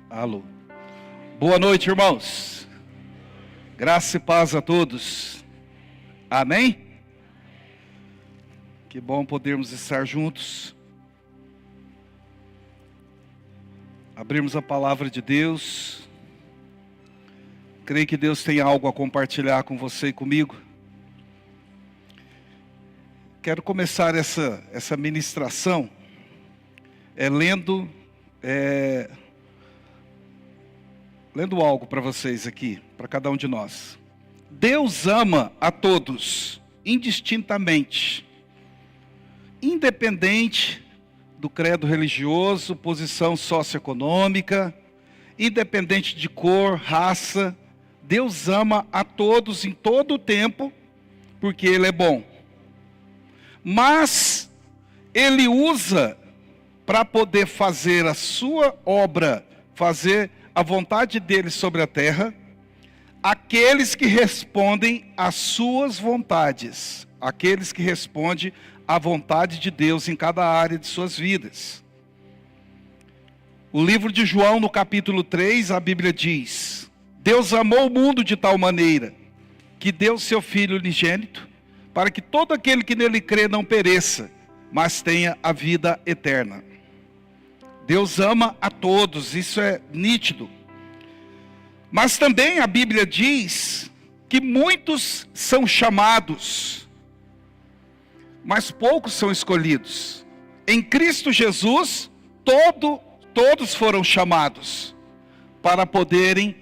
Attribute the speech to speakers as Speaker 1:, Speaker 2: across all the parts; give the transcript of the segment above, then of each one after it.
Speaker 1: Alô. Boa noite, irmãos. Graça e paz a todos. Amém? Que bom podermos estar juntos. Abrirmos a palavra de Deus. Creio que Deus tem algo a compartilhar com você e comigo. Quero começar essa ministração lendo algo para vocês aqui, para cada um de nós. Deus ama a todos, indistintamente, independente do credo religioso, posição socioeconômica, independente de cor, raça. Deus ama a todos em todo o tempo, porque Ele é bom. Mas Ele usa para poder fazer a sua obra, fazer a vontade dele sobre a terra, aqueles que respondem às suas vontades, aqueles que respondem à vontade de Deus em cada área de suas vidas. O livro de João, no capítulo 3, a Bíblia diz: Deus amou o mundo de tal maneira que deu seu Filho unigênito, para que todo aquele que nele crê não pereça, mas tenha a vida eterna. Deus ama a todos, isso é nítido. Mas também a Bíblia diz que muitos são chamados, mas poucos são escolhidos. Em Cristo Jesus, todos foram chamados para poderem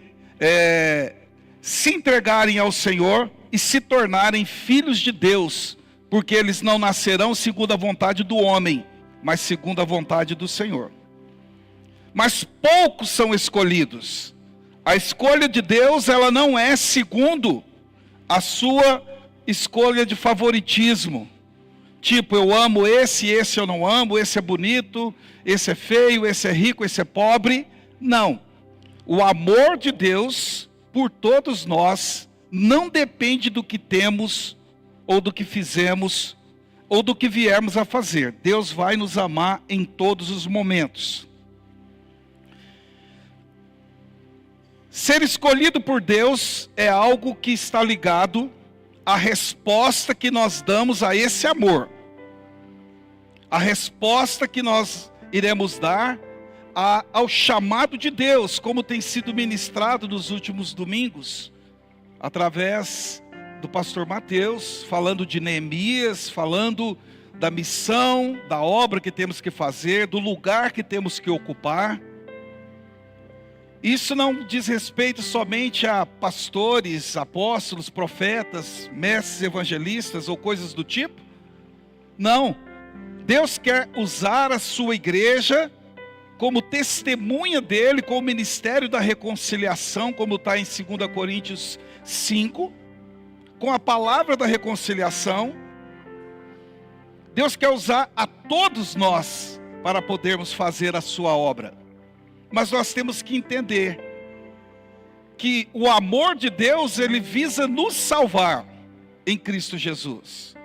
Speaker 1: se entregarem ao Senhor e se tornarem filhos de Deus, porque eles não nascerão segundo a vontade do homem, mas segundo a vontade do Senhor. Mas poucos são escolhidos. A escolha de Deus, ela não é segundo a sua escolha de favoritismo. Tipo, eu amo esse eu não amo, esse é bonito, esse é feio, esse é rico, esse é pobre. Não. O amor de Deus por todos nós não depende do que temos, ou do que fizemos, ou do que viermos a fazer. Deus vai nos amar em todos os momentos. Ser escolhido por Deus é algo que está ligado à resposta que nós damos a esse amor. A resposta que nós iremos dar ao chamado de Deus, como tem sido ministrado nos últimos domingos, através do pastor Mateus, falando de Neemias, falando da missão, da obra que temos que fazer, do lugar que temos que ocupar. Isso não diz respeito somente a pastores, apóstolos, profetas, mestres evangelistas ou coisas do tipo. Não. Deus quer usar a sua igreja como testemunha dele, com o ministério da reconciliação, como está em 2 Coríntios 5, com a palavra da reconciliação. Deus quer usar a todos nós para podermos fazer a sua obra. Mas nós temos que entender que o amor de Deus, ele visa nos salvar em Cristo Jesus.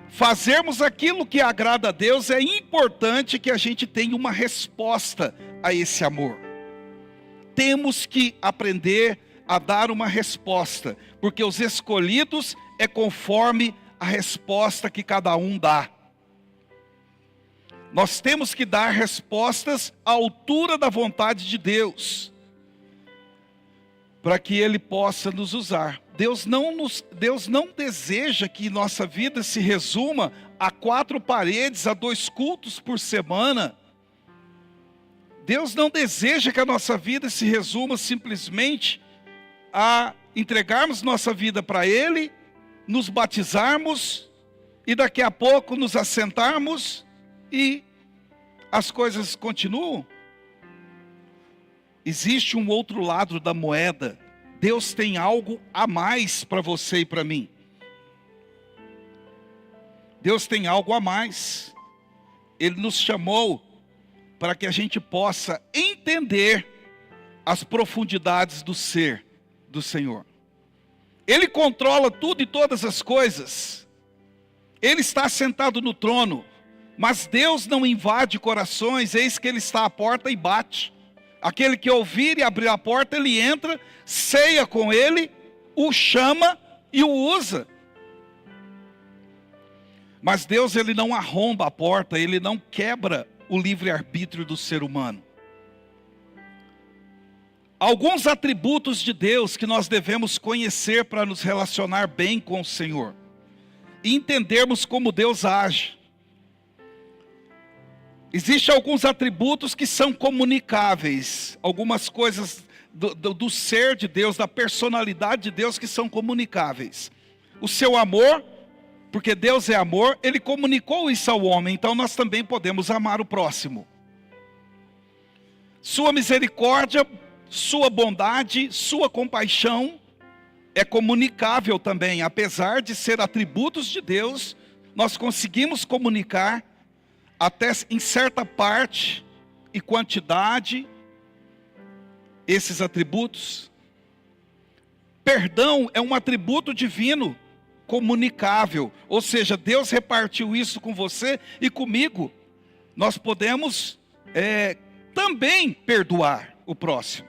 Speaker 1: Fazermos aquilo que agrada a Deus, é importante que a gente tenha uma resposta a esse amor. Temos que aprender a dar uma resposta, porque os escolhidos é conforme a resposta que cada um dá. Nós temos que dar respostas à altura da vontade de Deus, para que Ele possa nos usar. Deus não deseja que nossa vida se resuma a 4 paredes, a 2 cultos por semana. Deus não deseja que a nossa vida se resuma simplesmente a entregarmos nossa vida para Ele, nos batizarmos e daqui a pouco nos assentarmos e as coisas continuam. Existe um outro lado da moeda. Deus tem algo a mais para você e para mim. Deus tem algo a mais. Ele nos chamou para que a gente possa entender as profundidades do ser do Senhor. Ele controla tudo e todas as coisas. Ele está sentado no trono. Mas Deus não invade corações, eis que Ele está à porta e bate. Aquele que ouvir e abrir a porta, ele entra, ceia com ele, o chama e o usa. Mas Deus, ele não arromba a porta, ele não quebra o livre-arbítrio do ser humano. Alguns atributos de Deus que nós devemos conhecer para nos relacionar bem com o Senhor. E entendermos como Deus age. Existem alguns atributos que são comunicáveis. Algumas coisas do ser de Deus, da personalidade de Deus que são comunicáveis. O seu amor, porque Deus é amor, ele comunicou isso ao homem, então nós também podemos amar o próximo. Sua misericórdia, sua bondade, sua compaixão é comunicável também. Apesar de ser atributos de Deus, nós conseguimos comunicar até em certa parte e quantidade esses atributos. Perdão é um atributo divino comunicável, ou seja, Deus repartiu isso com você e comigo. Nós podemos também perdoar o próximo.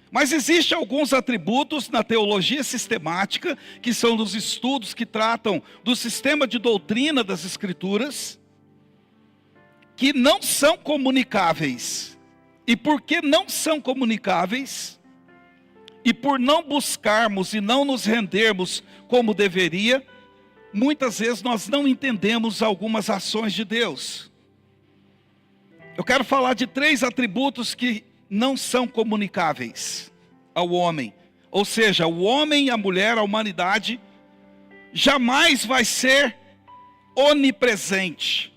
Speaker 1: Mas existem alguns atributos na teologia sistemática, que são dos estudos que tratam do sistema de doutrina das Escrituras, que não são comunicáveis. E porque não são comunicáveis, e por não buscarmos e não nos rendermos como deveria, muitas vezes nós não entendemos algumas ações de Deus. Eu quero falar de 3 atributos que não são comunicáveis ao homem. Ou seja, o homem, a mulher, a humanidade, jamais vai ser onipresente.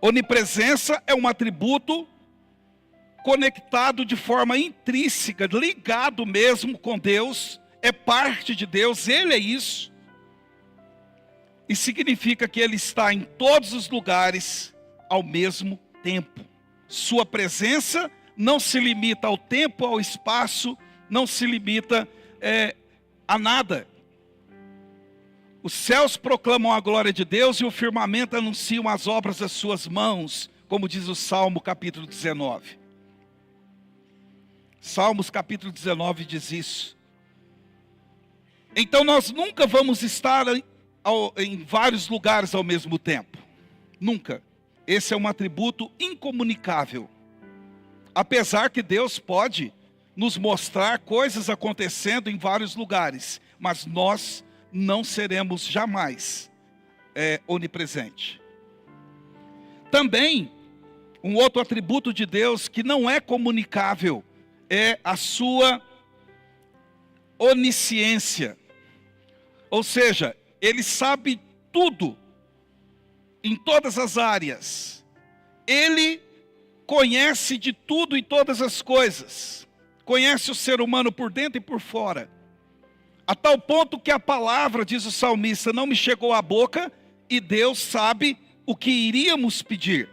Speaker 1: Onipresença é um atributo conectado de forma intrínseca, ligado mesmo com Deus, é parte de Deus, Ele é isso. E significa que Ele está em todos os lugares ao mesmo tempo. Sua presença não se limita ao tempo, ao espaço, não se limita a nada. Os céus proclamam a glória de Deus e o firmamento anunciam as obras das suas mãos, como diz o Salmo capítulo 19. Salmos capítulo 19 diz isso. Então nós nunca vamos estar em vários lugares ao mesmo tempo. Nunca. Esse é um atributo incomunicável. Apesar que Deus pode nos mostrar coisas acontecendo em vários lugares, mas nós não seremos jamais onipresente. Também, um outro atributo de Deus que não é comunicável é a sua onisciência. Ou seja, Ele sabe tudo, em todas as áreas. Ele conhece de tudo e todas as coisas. Conhece o ser humano por dentro e por fora. A tal ponto que a palavra, diz o salmista, não me chegou à boca e Deus sabe o que iríamos pedir.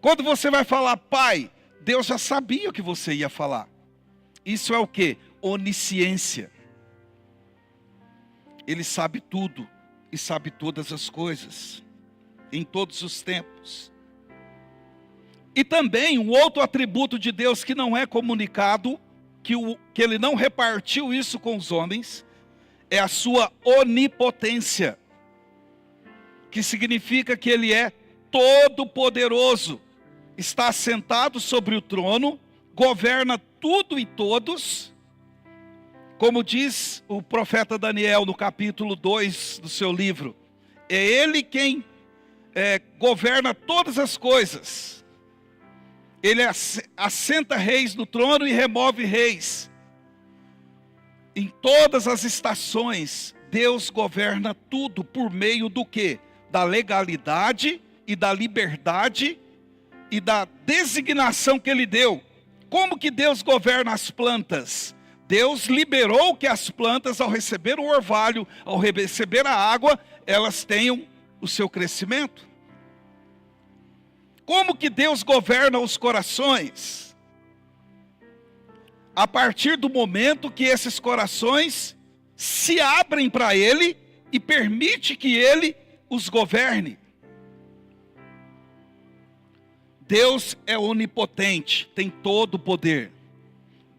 Speaker 1: Quando você vai falar, Pai, Deus já sabia o que você ia falar. Isso é o quê? Onisciência. Ele sabe tudo e sabe todas as coisas, em todos os tempos. E também um outro atributo de Deus que não é comunicado, que Ele não repartiu isso com os homens, é a sua onipotência, que significa que Ele é todo-poderoso, está assentado sobre o trono, governa tudo e todos, como diz o profeta Daniel no capítulo 2 do seu livro. É Ele quem governa todas as coisas. Ele assenta reis no trono e remove reis. Em todas as estações, Deus governa tudo por meio do quê? Da legalidade e da liberdade e da designação que Ele deu. Como que Deus governa as plantas? Deus liberou que as plantas, ao receber o orvalho, ao receber a água, elas tenham o seu crescimento. Como que Deus governa os corações? A partir do momento que esses corações se abrem para Ele e permite que Ele os governe. Deus é onipotente, tem todo o poder.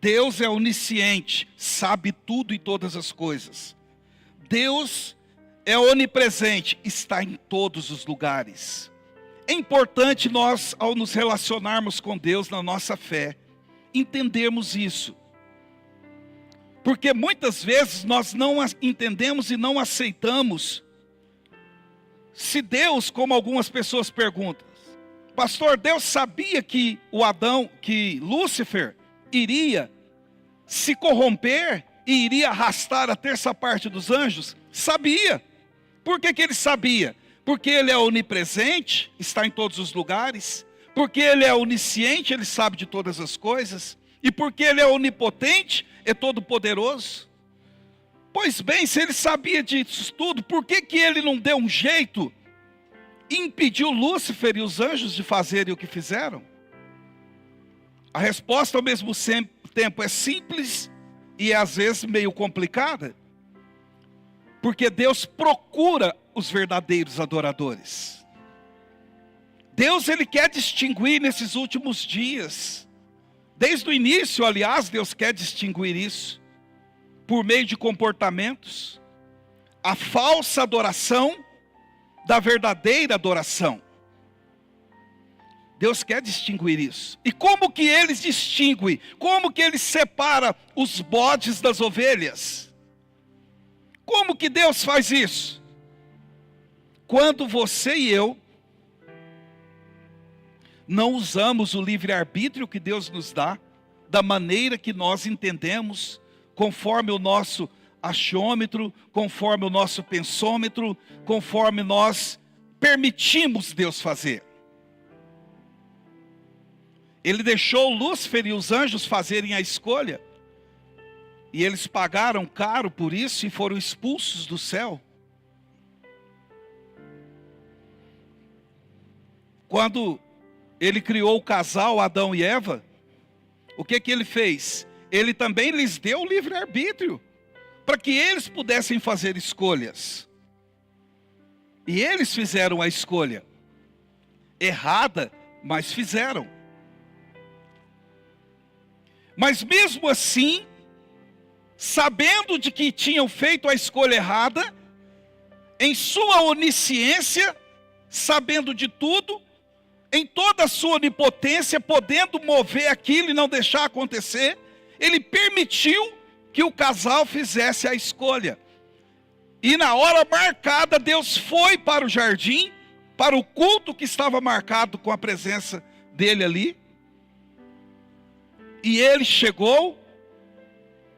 Speaker 1: Deus é onisciente, sabe tudo e todas as coisas. Deus é onipresente, está em todos os lugares. É importante nós, ao nos relacionarmos com Deus na nossa fé, entendermos isso. Porque muitas vezes nós não entendemos e não aceitamos. Se Deus, como algumas pessoas perguntam, pastor, Deus sabia que Lúcifer iria se corromper e iria arrastar a terça parte dos anjos? Sabia. Por que ele sabia? Porque ele é onipresente, está em todos os lugares. Porque ele é onisciente, ele sabe de todas as coisas. E porque ele é onipotente, é todo poderoso. Pois bem, se ele sabia disso tudo, por que ele não deu um jeito e impediu Lúcifer e os anjos de fazerem o que fizeram? A resposta ao mesmo tempo é simples e às vezes meio complicada. Porque Deus procura os verdadeiros adoradores. Deus, ele quer distinguir nesses últimos dias. Desde o início, aliás, Deus quer distinguir isso. Por meio de comportamentos. A falsa adoração da verdadeira adoração. Deus quer distinguir isso. E como que ele distingue? Como que ele separa os bodes das ovelhas? Como que Deus faz isso? Quando você e eu não usamos o livre-arbítrio que Deus nos dá, da maneira que nós entendemos, conforme o nosso achômetro, conforme o nosso pensômetro, conforme nós permitimos Deus fazer. Ele deixou Lúcifer e os anjos fazerem a escolha. E eles pagaram caro por isso e foram expulsos do céu. Quando ele criou o casal Adão e Eva, o que ele fez? Ele também lhes deu o livre-arbítrio, para que eles pudessem fazer escolhas. E eles fizeram a escolha errada, mas fizeram. Mas mesmo assim, sabendo de que tinham feito a escolha errada, em sua onisciência, sabendo de tudo, em toda a sua onipotência, podendo mover aquilo e não deixar acontecer, ele permitiu que o casal fizesse a escolha. E na hora marcada, Deus foi para o jardim, para o culto que estava marcado com a presença dele ali. E ele chegou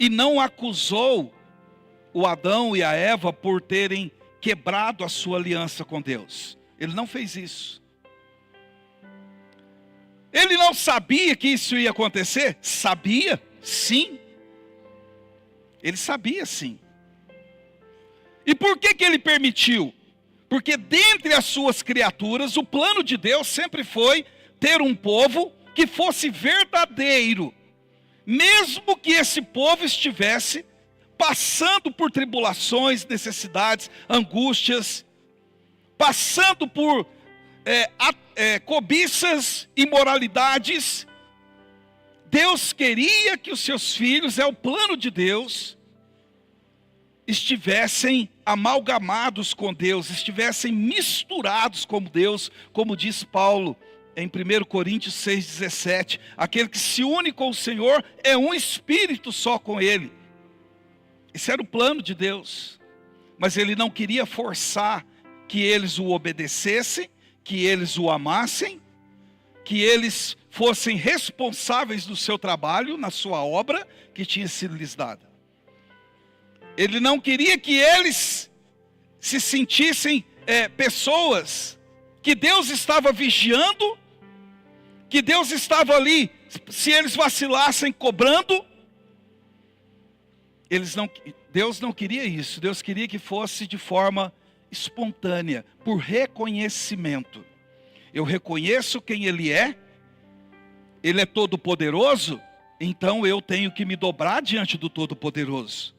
Speaker 1: e não acusou o Adão e a Eva por terem quebrado a sua aliança com Deus. Ele não fez isso. Ele não sabia que isso ia acontecer? Sabia, sim. Ele sabia, sim. E por que ele permitiu? Porque dentre as suas criaturas, o plano de Deus sempre foi ter um povo que fosse verdadeiro. Mesmo que esse povo estivesse passando por tribulações, necessidades, angústias, passando por cobiças, imoralidades, Deus queria que os seus filhos, é o plano de Deus, estivessem amalgamados com Deus, estivessem misturados com Deus, como diz Paulo em 1 Coríntios 6,17, aquele que se une com o Senhor é um espírito só com Ele. Esse era o plano de Deus, mas Ele não queria forçar que eles o obedecessem, que eles o amassem, que eles fossem responsáveis do seu trabalho, na sua obra que tinha sido lhes dada. Ele não queria que eles se sentissem pessoas que Deus estava vigiando, que Deus estava ali, se eles vacilassem, cobrando. Deus não queria isso. Deus queria que fosse de forma espontânea, por reconhecimento. Eu reconheço quem Ele é todo poderoso, então eu tenho que me dobrar diante do Todo-Poderoso.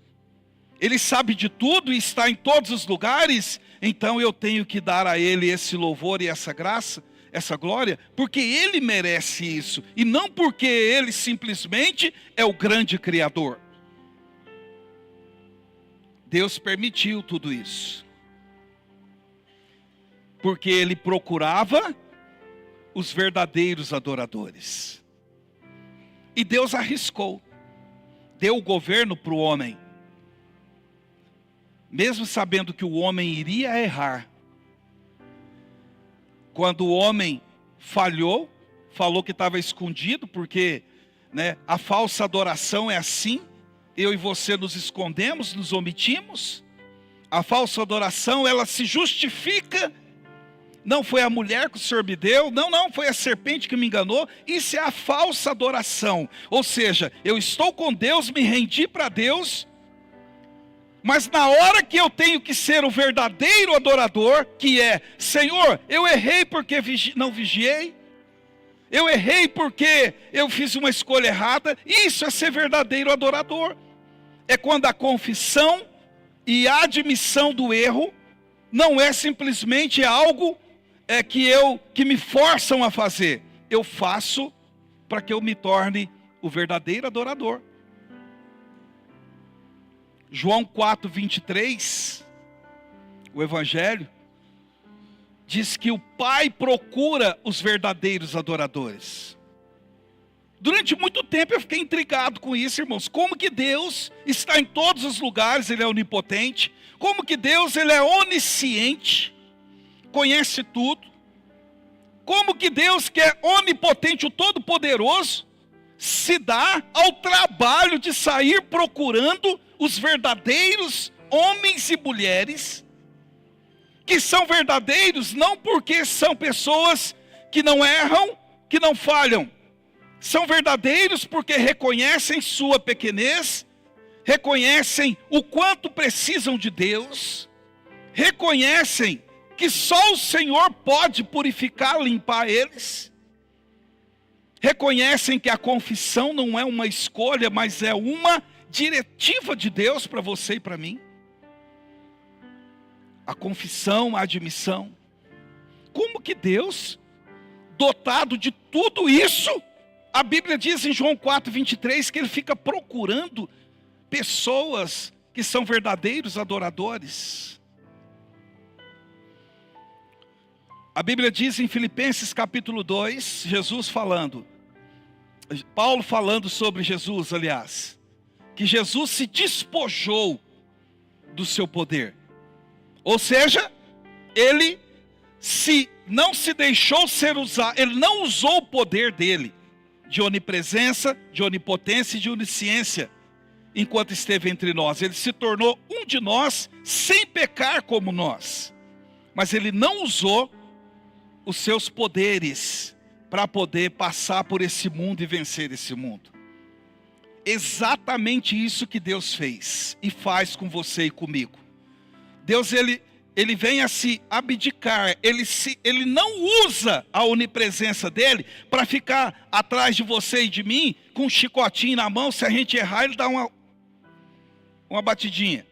Speaker 1: Ele sabe de tudo e está em todos os lugares, então eu tenho que dar a Ele esse louvor e essa graça, essa glória porque Ele merece isso, e não porque Ele simplesmente é o grande Criador. Deus permitiu tudo isso, porque Ele procurava os verdadeiros adoradores. E Deus arriscou, deu o governo para o homem, mesmo sabendo que o homem iria errar. Quando o homem falhou, falou que estava escondido, porque a falsa adoração é assim, eu e você nos escondemos, nos omitimos. A falsa adoração, ela se justifica. Não foi a mulher que o Senhor me deu, não, foi a serpente que me enganou. Isso é a falsa adoração. Ou seja, eu estou com Deus, me rendi para Deus, mas na hora que eu tenho que ser o verdadeiro adorador, que é: Senhor, eu errei porque não vigiei, eu errei porque eu fiz uma escolha errada. Isso é ser verdadeiro adorador. É quando a confissão e a admissão do erro não é simplesmente algo que me forçam a fazer. Eu faço para que eu me torne o verdadeiro adorador. João 4:23, o Evangelho, diz que o Pai procura os verdadeiros adoradores. Durante muito tempo eu fiquei intrigado com isso, irmãos. Como que Deus está em todos os lugares, Ele é onipotente. Como que Deus, Ele é onisciente, conhece tudo. Como que Deus, que é onipotente, o Todo-Poderoso, se dá ao trabalho de sair procurando os verdadeiros homens e mulheres, que são verdadeiros não porque são pessoas que não erram, que não falham. São verdadeiros porque reconhecem sua pequenez, reconhecem o quanto precisam de Deus, reconhecem que só o Senhor pode purificar, limpar eles, reconhecem que a confissão não é uma escolha, mas é uma diretiva de Deus para você e para mim. A confissão, a admissão. Como que Deus, dotado de tudo isso, a Bíblia diz em João 4:23 que Ele fica procurando pessoas que são verdadeiros adoradores. A Bíblia diz em Filipenses capítulo 2, Paulo falando sobre Jesus, aliás, que Jesus se despojou do seu poder. Ou seja, Ele não se deixou ser usado, Ele não usou o poder dele, de onipresença, de onipotência e de onisciência, enquanto esteve entre nós. Ele se tornou um de nós, sem pecar como nós. Mas Ele não usou os seus poderes para poder passar por esse mundo e vencer esse mundo. Exatamente isso que Deus fez e faz com você e comigo. Deus, ele vem a se abdicar, ele não usa a onipresença dele para ficar atrás de você e de mim com um chicotinho na mão. Se a gente errar, ele dá uma batidinha.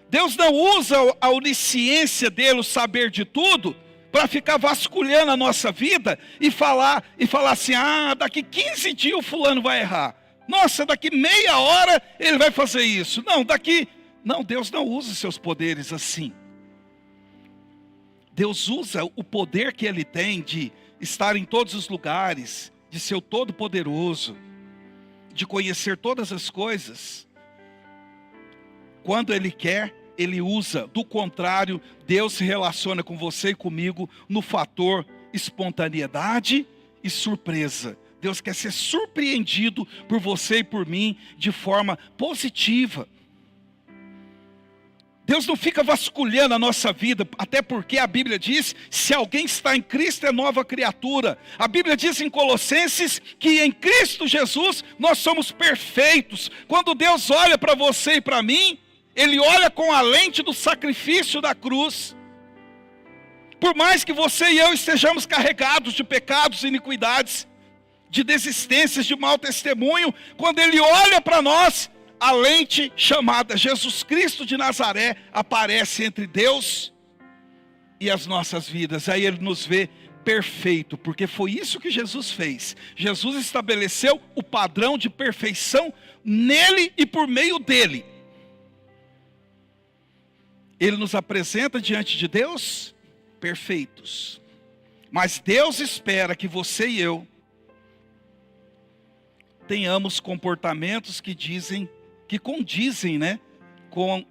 Speaker 1: Deus não usa a onisciência dele, o saber de tudo, para ficar vasculhando a nossa vida e falar assim: daqui 15 dias o fulano vai errar. Nossa, daqui meia hora ele vai fazer isso. Não, Deus não usa seus poderes assim. Deus usa o poder que Ele tem de estar em todos os lugares, de ser o Todo-Poderoso, de conhecer todas as coisas. Quando Ele quer, Ele usa. Do contrário, Deus se relaciona com você e comigo no fator espontaneidade e surpresa. Deus quer ser surpreendido por você e por mim de forma positiva. Deus não fica vasculhando a nossa vida, até porque a Bíblia diz: se alguém está em Cristo é nova criatura. A Bíblia diz em Colossenses que em Cristo Jesus nós somos perfeitos. Quando Deus olha para você e para mim, Ele olha com a lente do sacrifício da cruz. Por mais que você e eu estejamos carregados de pecados e iniquidades, de desistências, de mau testemunho, quando Ele olha para nós, a lente chamada Jesus Cristo de Nazaré aparece entre Deus e as nossas vidas. Aí Ele nos vê perfeito, porque foi isso que Jesus fez. Jesus estabeleceu o padrão de perfeição nele e por meio dele. Ele nos apresenta diante de Deus perfeitos. Mas Deus espera que você e eu tenhamos comportamentos que condizem, né, com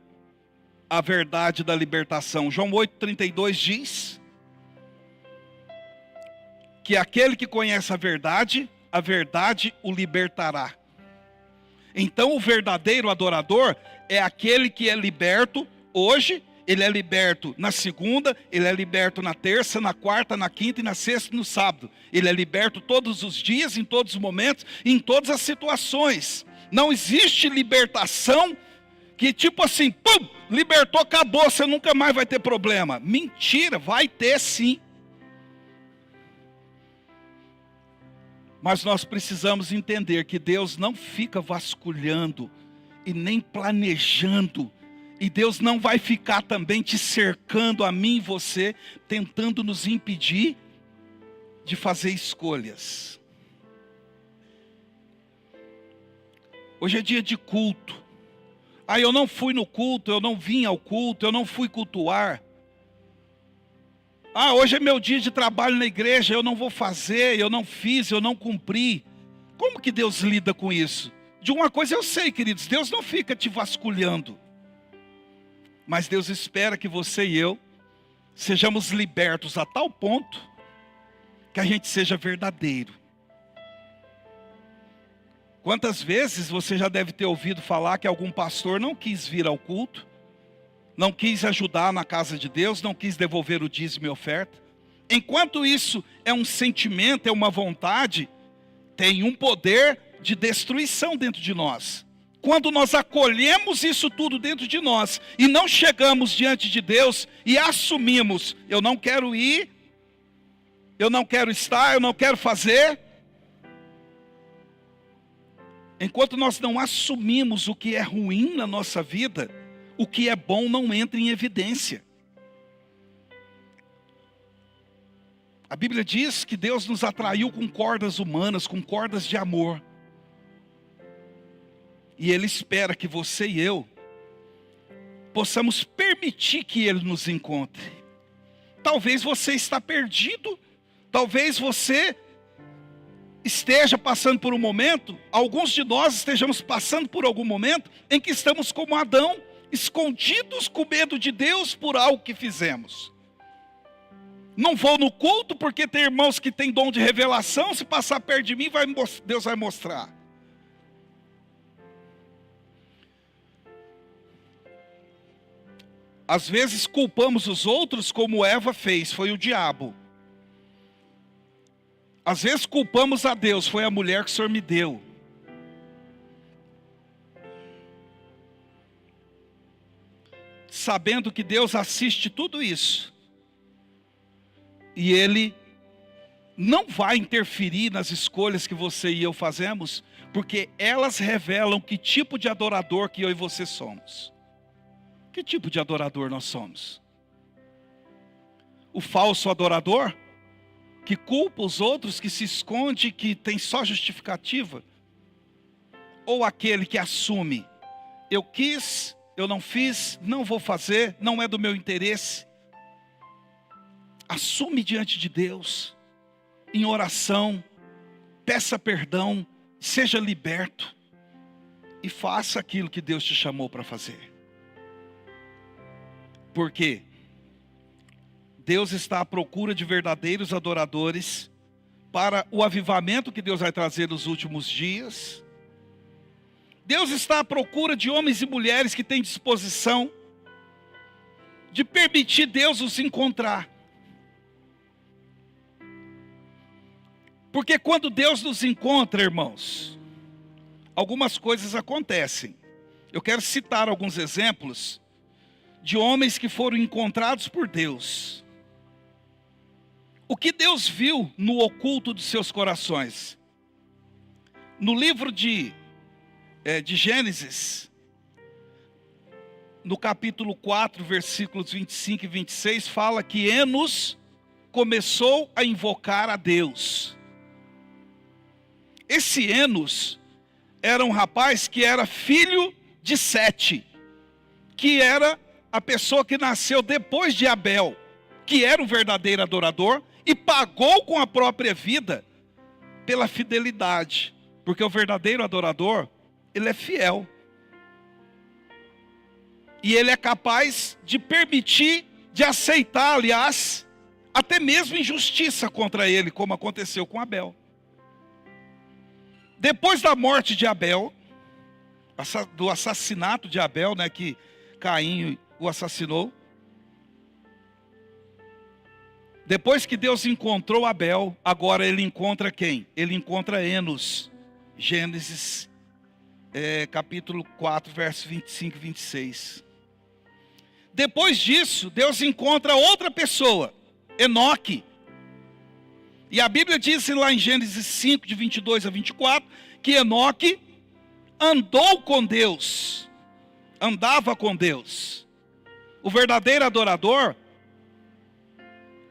Speaker 1: a verdade da libertação. João 8,32 diz que aquele que conhece a verdade o libertará. Então o verdadeiro adorador é aquele que é liberto hoje, ele é liberto na segunda, ele é liberto na terça, na quarta, na quinta e na sexta e no sábado. Ele é liberto todos os dias, em todos os momentos, em todas as situações. Não existe libertação que tipo assim, pum, libertou, acabou, você nunca mais vai ter problema. Mentira, vai ter sim. Mas nós precisamos entender que Deus não fica vasculhando e nem planejando. E Deus não vai ficar também te cercando a mim e você, tentando nos impedir de fazer escolhas. Hoje é dia de culto. Eu não fui no culto, eu não vim ao culto, eu não fui cultuar. Hoje é meu dia de trabalho na igreja, eu não vou fazer, eu não fiz, eu não cumpri. Como que Deus lida com isso? De uma coisa eu sei, queridos, Deus não fica te vasculhando. Mas Deus espera que você e eu sejamos libertos a tal ponto que a gente seja verdadeiro. Quantas vezes você já deve ter ouvido falar que algum pastor não quis vir ao culto, não quis ajudar na casa de Deus, não quis devolver o dízimo e oferta? Enquanto isso é um sentimento, é uma vontade, tem um poder de destruição dentro de nós. Quando nós acolhemos isso tudo dentro de nós e não chegamos diante de Deus e assumimos, eu não quero ir, eu não quero estar, eu não quero fazer. Enquanto nós não assumimos o que é ruim na nossa vida, o que é bom não entra em evidência. A Bíblia diz que Deus nos atraiu com cordas humanas, com cordas de amor. E Ele espera que você e eu possamos permitir que Ele nos encontre. Talvez você está perdido, talvez você esteja passando por um momento, alguns de nós estejamos passando por algum momento em que estamos como Adão, escondidos com medo de Deus por algo que fizemos. Não vou no culto porque tem irmãos que têm dom de revelação, se passar perto de mim, Deus vai mostrar. Às vezes culpamos os outros como Eva fez, foi o diabo. Às vezes culpamos a Deus, foi a mulher que o Senhor me deu. Sabendo que Deus assiste tudo isso. E Ele não vai interferir nas escolhas que você e eu fazemos, porque elas revelam que tipo de adorador que eu e você somos. Que tipo de adorador nós somos? O falso adorador? Que culpa os outros, que se esconde, que tem só justificativa? Ou aquele que assume, eu quis, eu não fiz, não vou fazer, não é do meu interesse? Assume diante de Deus, em oração, peça perdão, seja liberto e faça aquilo que Deus te chamou para fazer. Por quê? Deus está à procura de verdadeiros adoradores para o avivamento que Deus vai trazer nos últimos dias. Deus está à procura de homens e mulheres que têm disposição de permitir Deus os encontrar. Porque quando Deus nos encontra, irmãos, algumas coisas acontecem. Eu quero citar alguns exemplos de homens que foram encontrados por Deus. O que Deus viu no oculto dos seus corações? No livro de Gênesis, no capítulo 4, versículos 25 e 26, fala que Enos começou a invocar a Deus. Esse Enos era um rapaz que era filho de Sete, que era a pessoa que nasceu depois de Abel, que era o verdadeiro adorador e pagou com a própria vida pela fidelidade, porque o verdadeiro adorador, ele é fiel. E ele é capaz de permitir, de aceitar, aliás, até mesmo injustiça contra ele, como aconteceu com Abel. Depois da morte de Abel, do assassinato de Abel, né, que Caim o assassinou. Depois que Deus encontrou Abel, agora ele encontra quem? Ele encontra Enos. Gênesis capítulo 4, versos 25 e 26. Depois disso, Deus encontra outra pessoa, Enoque. E a Bíblia diz lá em Gênesis 5, de 22 a 24, que Enoque andou com Deus, andava com Deus. O verdadeiro adorador,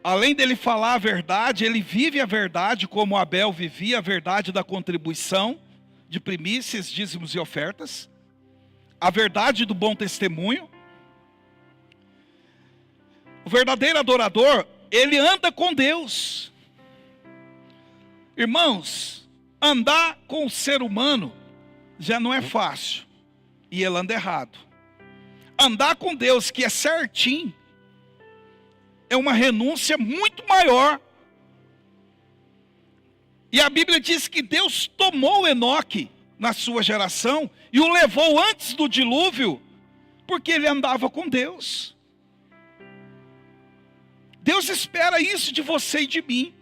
Speaker 1: além dele falar a verdade, ele vive a verdade como Abel vivia a verdade da contribuição, de primícias, dízimos e ofertas, a verdade do bom testemunho. O verdadeiro adorador, ele anda com Deus. Irmãos, andar com o ser humano já não é fácil, e ele anda errado. Andar com Deus, que é certinho, é uma renúncia muito maior. E a Bíblia diz que Deus tomou Enoque na sua geração e o levou antes do dilúvio, porque ele andava com Deus. Deus espera isso de você e de mim.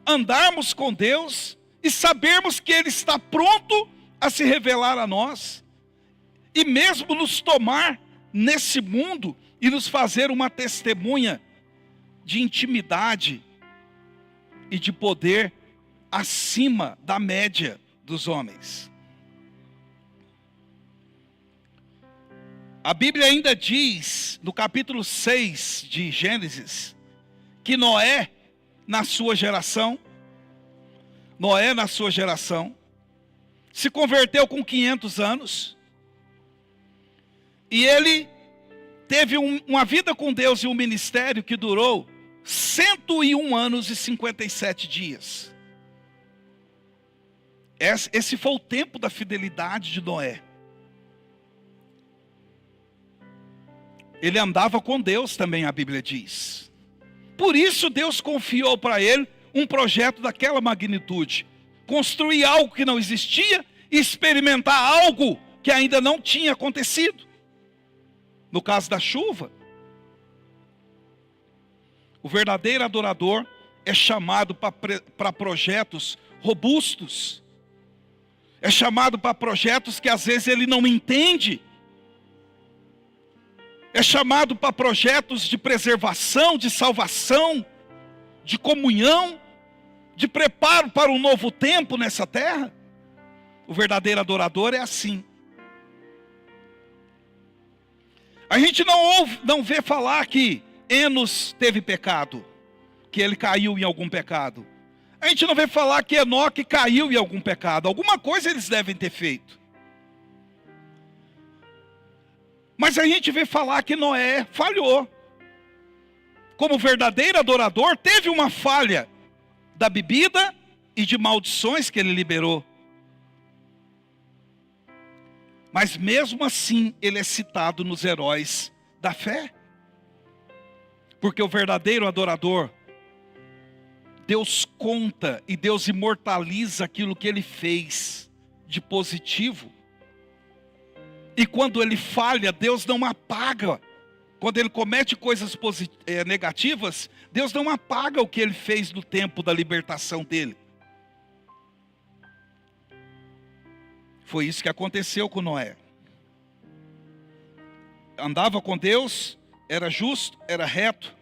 Speaker 1: Andarmos com Deus e sabermos que Ele está pronto a se revelar a nós. E mesmo nos tomar nesse mundo e nos fazer uma testemunha de intimidade e de poder acima da média dos homens. A Bíblia ainda diz, no capítulo 6 de Gênesis, que Noé, na sua geração, se converteu com 500 anos, e ele teve uma vida com Deus e um ministério que durou 101 anos e 57 dias. Esse foi o tempo da fidelidade de Noé. Ele andava com Deus também, a Bíblia diz. Por isso Deus confiou para ele um projeto daquela magnitude. Construir algo que não existia e experimentar algo que ainda não tinha acontecido. No caso da chuva, o verdadeiro adorador é chamado para projetos robustos. É chamado para projetos que às vezes ele não entende. É chamado para projetos de preservação, de salvação, de comunhão, de preparo para um novo tempo nessa terra. O verdadeiro adorador é assim. A gente não vê falar que Enos teve pecado, que ele caiu em algum pecado. A gente não vê falar que Enoque caiu em algum pecado. Alguma coisa eles devem ter feito. Mas a gente vê falar que Noé falhou. Como verdadeiro adorador, teve uma falha da bebida e de maldições que ele liberou. Mas mesmo assim, ele é citado nos heróis da fé. Porque o verdadeiro adorador, Deus conta e Deus imortaliza aquilo que ele fez de positivo. E quando ele falha, Deus não apaga. Quando ele comete coisas negativas, Deus não apaga o que ele fez no tempo da libertação dele. Foi isso que aconteceu com Noé. Andava com Deus, era justo, era reto,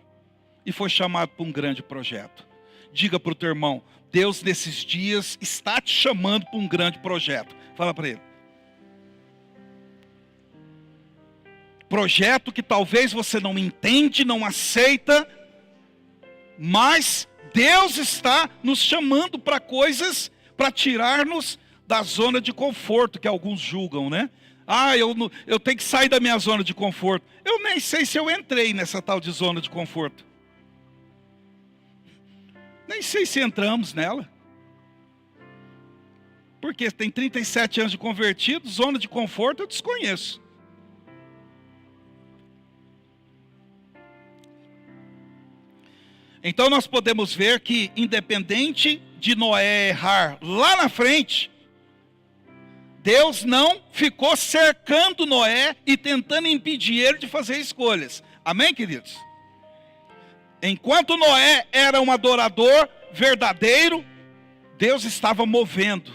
Speaker 1: e foi chamado para um grande projeto. Diga para o teu irmão, Deus nesses dias está te chamando para um grande projeto. Fala para ele. Projeto que talvez você não entende, não aceita, Mas Deus está nos chamando para coisas, para tirar-nos da zona de conforto, que alguns julgam, né? Eu tenho que sair da minha zona de conforto. Eu nem sei se eu entrei nessa tal de zona de conforto. Nem sei se entramos nela. Porque tem 37 anos de convertido, zona de conforto eu desconheço. Então nós podemos ver que, independente de Noé errar lá na frente, Deus não ficou cercando Noé e tentando impedir ele de fazer escolhas. Amém, queridos? Enquanto Noé era um adorador verdadeiro, Deus estava movendo.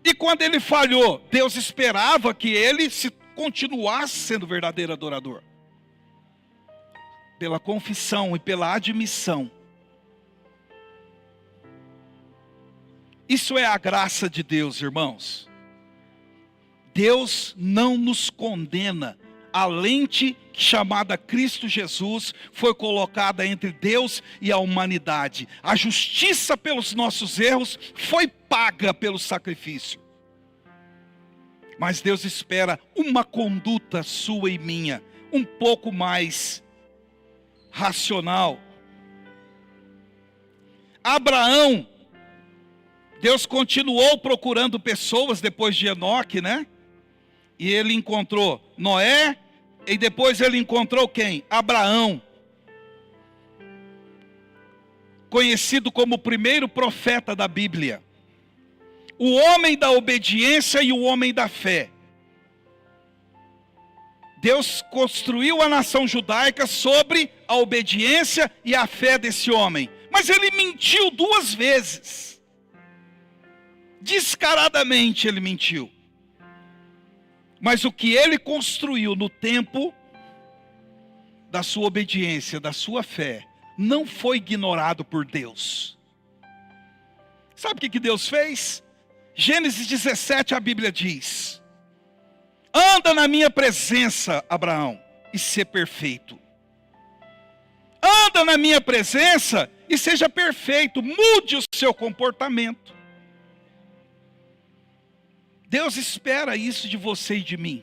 Speaker 1: E quando ele falhou, Deus esperava que ele continuasse sendo verdadeiro adorador. Pela confissão e pela admissão. Isso é a graça de Deus, irmãos. Deus não nos condena. A lente chamada Cristo Jesus foi colocada entre Deus e a humanidade. A justiça pelos nossos erros foi paga pelo sacrifício. Mas Deus espera uma conduta sua e minha, um pouco mais racional. Abraão, Deus continuou procurando pessoas depois de Enoque, né? E ele encontrou Noé, e depois ele encontrou quem? Abraão. Conhecido como o primeiro profeta da Bíblia. O homem da obediência e o homem da fé. Deus construiu a nação judaica sobre a obediência e a fé desse homem. Mas ele mentiu 2 vezes. Descaradamente ele mentiu. Mas o que ele construiu no tempo da sua obediência, da sua fé, não foi ignorado por Deus. Sabe o que Deus fez? Gênesis 17 a Bíblia diz: anda na minha presença, Abraão, e ser perfeito. Anda na minha presença e seja perfeito. Mude o seu comportamento. Deus espera isso de você e de mim.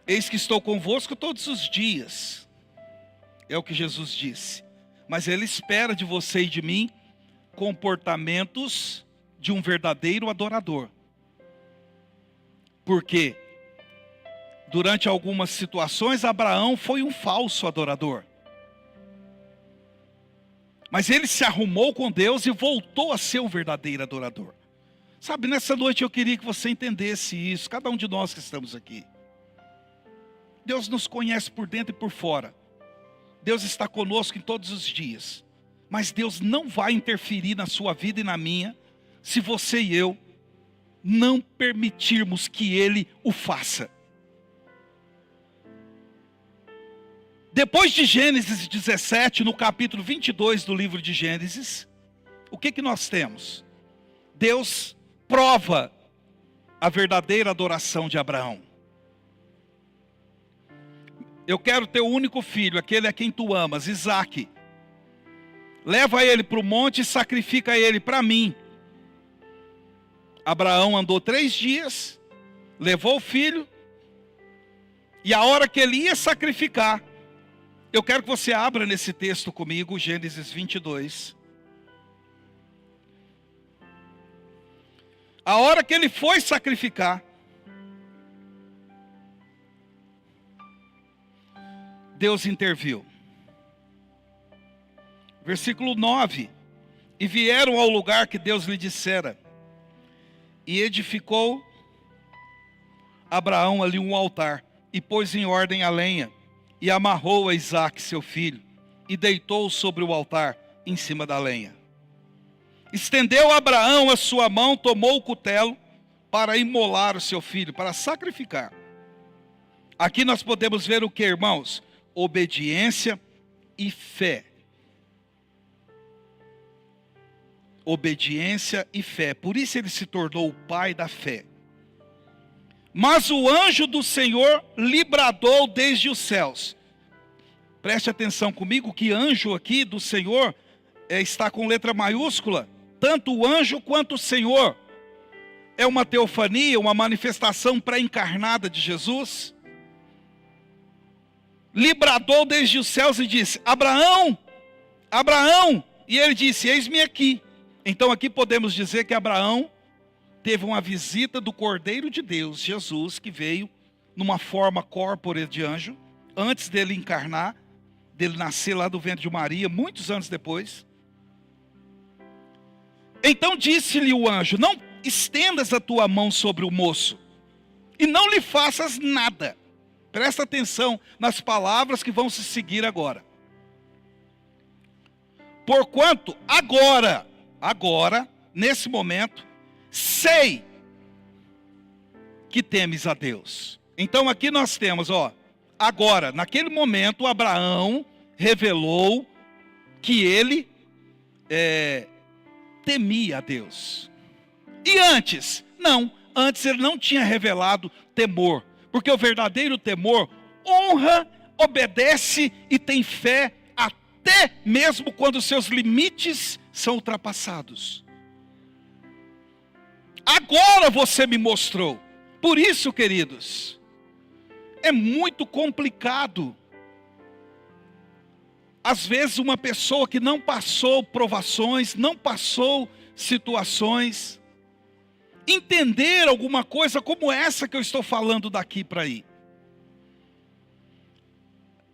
Speaker 1: Eis que estou convosco todos os dias. É o que Jesus disse. Mas Ele espera de você e de mim comportamentos de um verdadeiro adorador. Porque durante algumas situações Abraão foi um falso adorador. Mas ele se arrumou com Deus e voltou a ser um verdadeiro adorador. Sabe, nessa noite eu queria que você entendesse isso, cada um de nós que estamos aqui. Deus nos conhece por dentro e por fora. Deus está conosco em todos os dias. Mas Deus não vai interferir na sua vida e na minha, se você e eu não permitirmos que Ele o faça. Depois de Gênesis 17, no capítulo 22 do livro de Gênesis, o que nós temos? Deus prova a verdadeira adoração de Abraão. Eu quero teu único filho, aquele a quem tu amas, Isaque. Leva ele para o monte e sacrifica ele para mim. Abraão andou 3 dias, levou o filho, e a hora que ele ia sacrificar, eu quero que você abra nesse texto comigo, Gênesis 22. A hora que ele foi sacrificar, Deus interviu. Versículo 9. E vieram ao lugar que Deus lhe dissera, e edificou Abraão ali um altar, e pôs em ordem a lenha, e amarrou a Isaque seu filho, e deitou-o sobre o altar, em cima da lenha. Estendeu Abraão a sua mão, tomou o cutelo para imolar o seu filho, para sacrificar. Aqui nós podemos ver o que, irmãos? Obediência e fé. Obediência e fé. Por isso ele se tornou o pai da fé. Mas o anjo do Senhor lhe bradou desde os céus. Preste atenção comigo que anjo aqui do Senhor está com letra maiúscula. Tanto o anjo quanto o Senhor. É uma teofania, uma manifestação pré-encarnada de Jesus. Lhe bradou desde os céus e disse: Abraão, Abraão. E ele disse: eis-me aqui. Então aqui podemos dizer que Abraão teve uma visita do Cordeiro de Deus, Jesus, que veio numa forma corpórea de anjo, antes dele encarnar, dele nascer lá do ventre de Maria, muitos anos depois. Então disse-lhe o anjo: não estendas a tua mão sobre o moço, e não lhe faças nada. Presta atenção nas palavras que vão se seguir agora. Porquanto agora, nesse momento, sei que temes a Deus. Então aqui nós temos, agora, naquele momento, Abraão revelou que ele temia a Deus. E antes? Não, antes ele não tinha revelado temor. Porque o verdadeiro temor honra, obedece e tem fé até mesmo quando seus limites são ultrapassados. Agora você me mostrou. Por isso, queridos, é muito complicado. Às vezes uma pessoa que não passou provações, não passou situações, entender alguma coisa como essa que eu estou falando daqui para aí.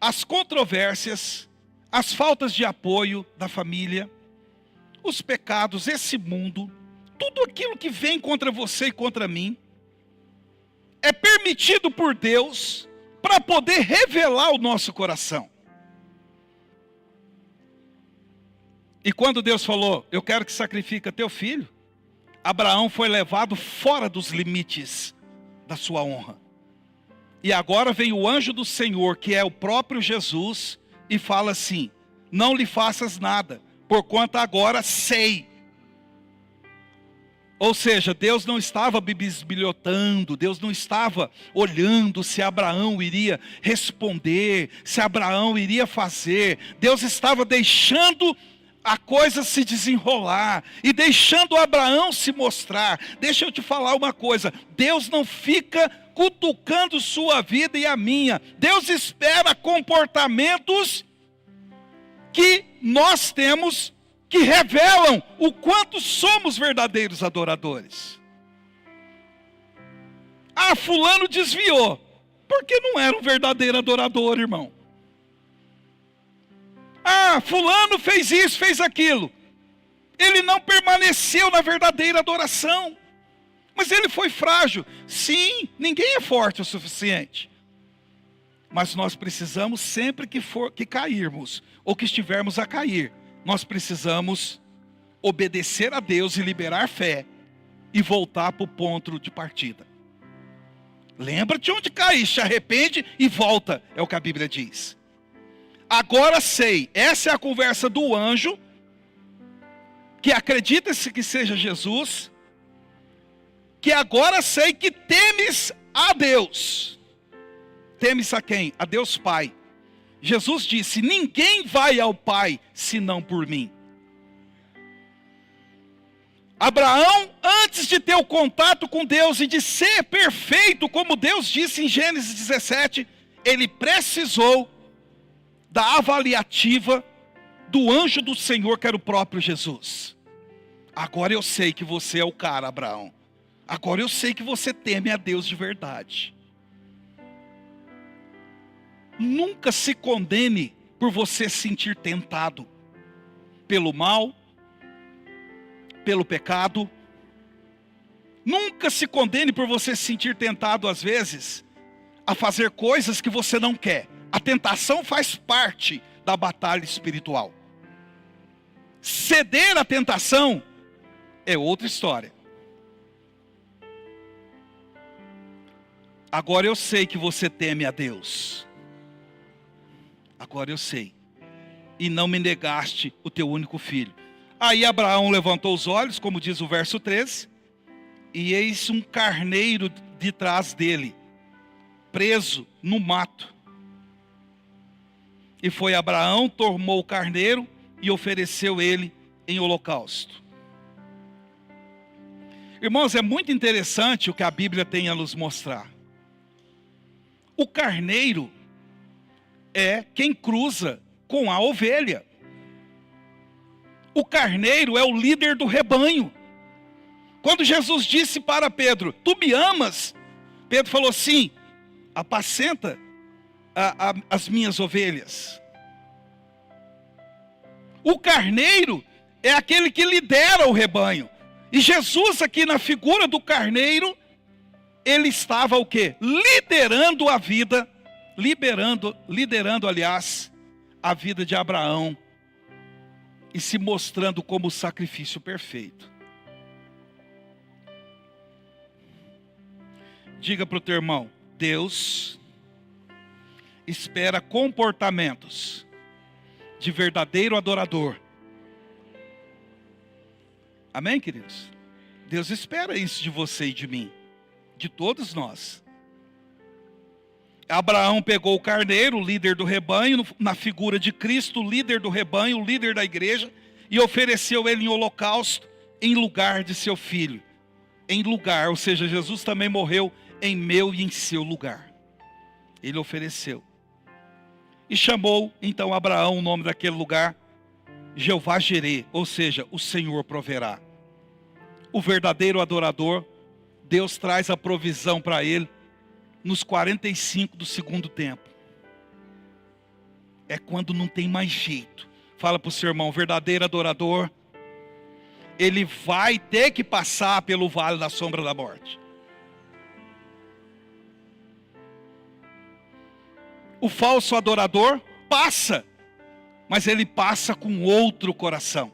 Speaker 1: As controvérsias, as faltas de apoio da família, os pecados, esse mundo, tudo aquilo que vem contra você e contra mim, é permitido por Deus para poder revelar o nosso coração. E quando Deus falou: eu quero que sacrifique teu filho, Abraão foi levado fora dos limites da sua honra. E agora vem o anjo do Senhor, que é o próprio Jesus, e fala assim: não lhe faças nada, porquanto agora sei. Ou seja, Deus não estava bisbilhotando, Deus não estava olhando se Abraão iria responder, se Abraão iria fazer. Deus estava deixando a coisa se desenrolar e deixando Abraão se mostrar. Deixa eu te falar uma coisa: Deus não fica cutucando sua vida e a minha. Deus espera comportamentos que nós temos, que revelam o quanto somos verdadeiros adoradores. Ah, fulano desviou, porque não era um verdadeiro adorador, irmão. Ah, fulano fez isso, fez aquilo. Ele não permaneceu na verdadeira adoração. Mas ele foi frágil. Sim, ninguém é forte o suficiente. Mas nós precisamos, sempre que cairmos, ou que estivermos a cair, nós precisamos obedecer a Deus e liberar fé, e voltar para o ponto de partida. Lembra-te onde caíste, arrepende e volta, é o que a Bíblia diz. Agora sei, essa é a conversa do anjo, que acredita-se que seja Jesus, que agora sei que temes a Deus. Temes a quem? A Deus Pai. Jesus disse: ninguém vai ao Pai senão por mim. Abraão, antes de ter o contato com Deus e de ser perfeito, como Deus disse em Gênesis 17, ele precisou da avaliativa do anjo do Senhor, que era o próprio Jesus. Agora eu sei que você é o cara, Abraão. Agora eu sei que você teme a Deus de verdade. Nunca se condene por você se sentir tentado pelo mal, pelo pecado. Nunca se condene por você se sentir tentado, às vezes, a fazer coisas que você não quer. A tentação faz parte da batalha espiritual. Ceder à tentação é outra história. Agora eu sei que você teme a Deus. Agora eu sei. E não me negaste o teu único filho. Aí Abraão levantou os olhos, como diz o verso 13, e eis um carneiro de trás dele, preso no mato. E foi Abraão, tomou o carneiro e ofereceu ele em holocausto. Irmãos, é muito interessante o que a Bíblia tem a nos mostrar. O carneiro é quem cruza com a ovelha. O carneiro é o líder do rebanho. Quando Jesus disse para Pedro, tu me amas? Pedro falou, sim, apacenta as minhas ovelhas. O carneiro é aquele que lidera o rebanho. E Jesus aqui na figura do carneiro, ele estava o quê? Liderando a vida, liderando, aliás, a vida de Abraão e se mostrando como o sacrifício perfeito. Diga para o teu irmão, Deus espera comportamentos de verdadeiro adorador. Amém, queridos? Deus espera isso de você e de mim, de todos nós. Abraão pegou o carneiro, o líder do rebanho, na figura de Cristo, o líder do rebanho, o líder da igreja, e ofereceu ele em holocausto em lugar de seu filho. Em lugar, ou seja, Jesus também morreu em meu e em seu lugar. Ele ofereceu. E chamou então Abraão o nome daquele lugar, Jeová Jirê, ou seja, o Senhor proverá. O verdadeiro adorador, Deus traz a provisão para ele nos 45 do segundo tempo. É quando não tem mais jeito. Fala para o seu irmão, o verdadeiro adorador, ele vai ter que passar pelo vale da sombra da morte. O falso adorador passa, mas ele passa com outro coração.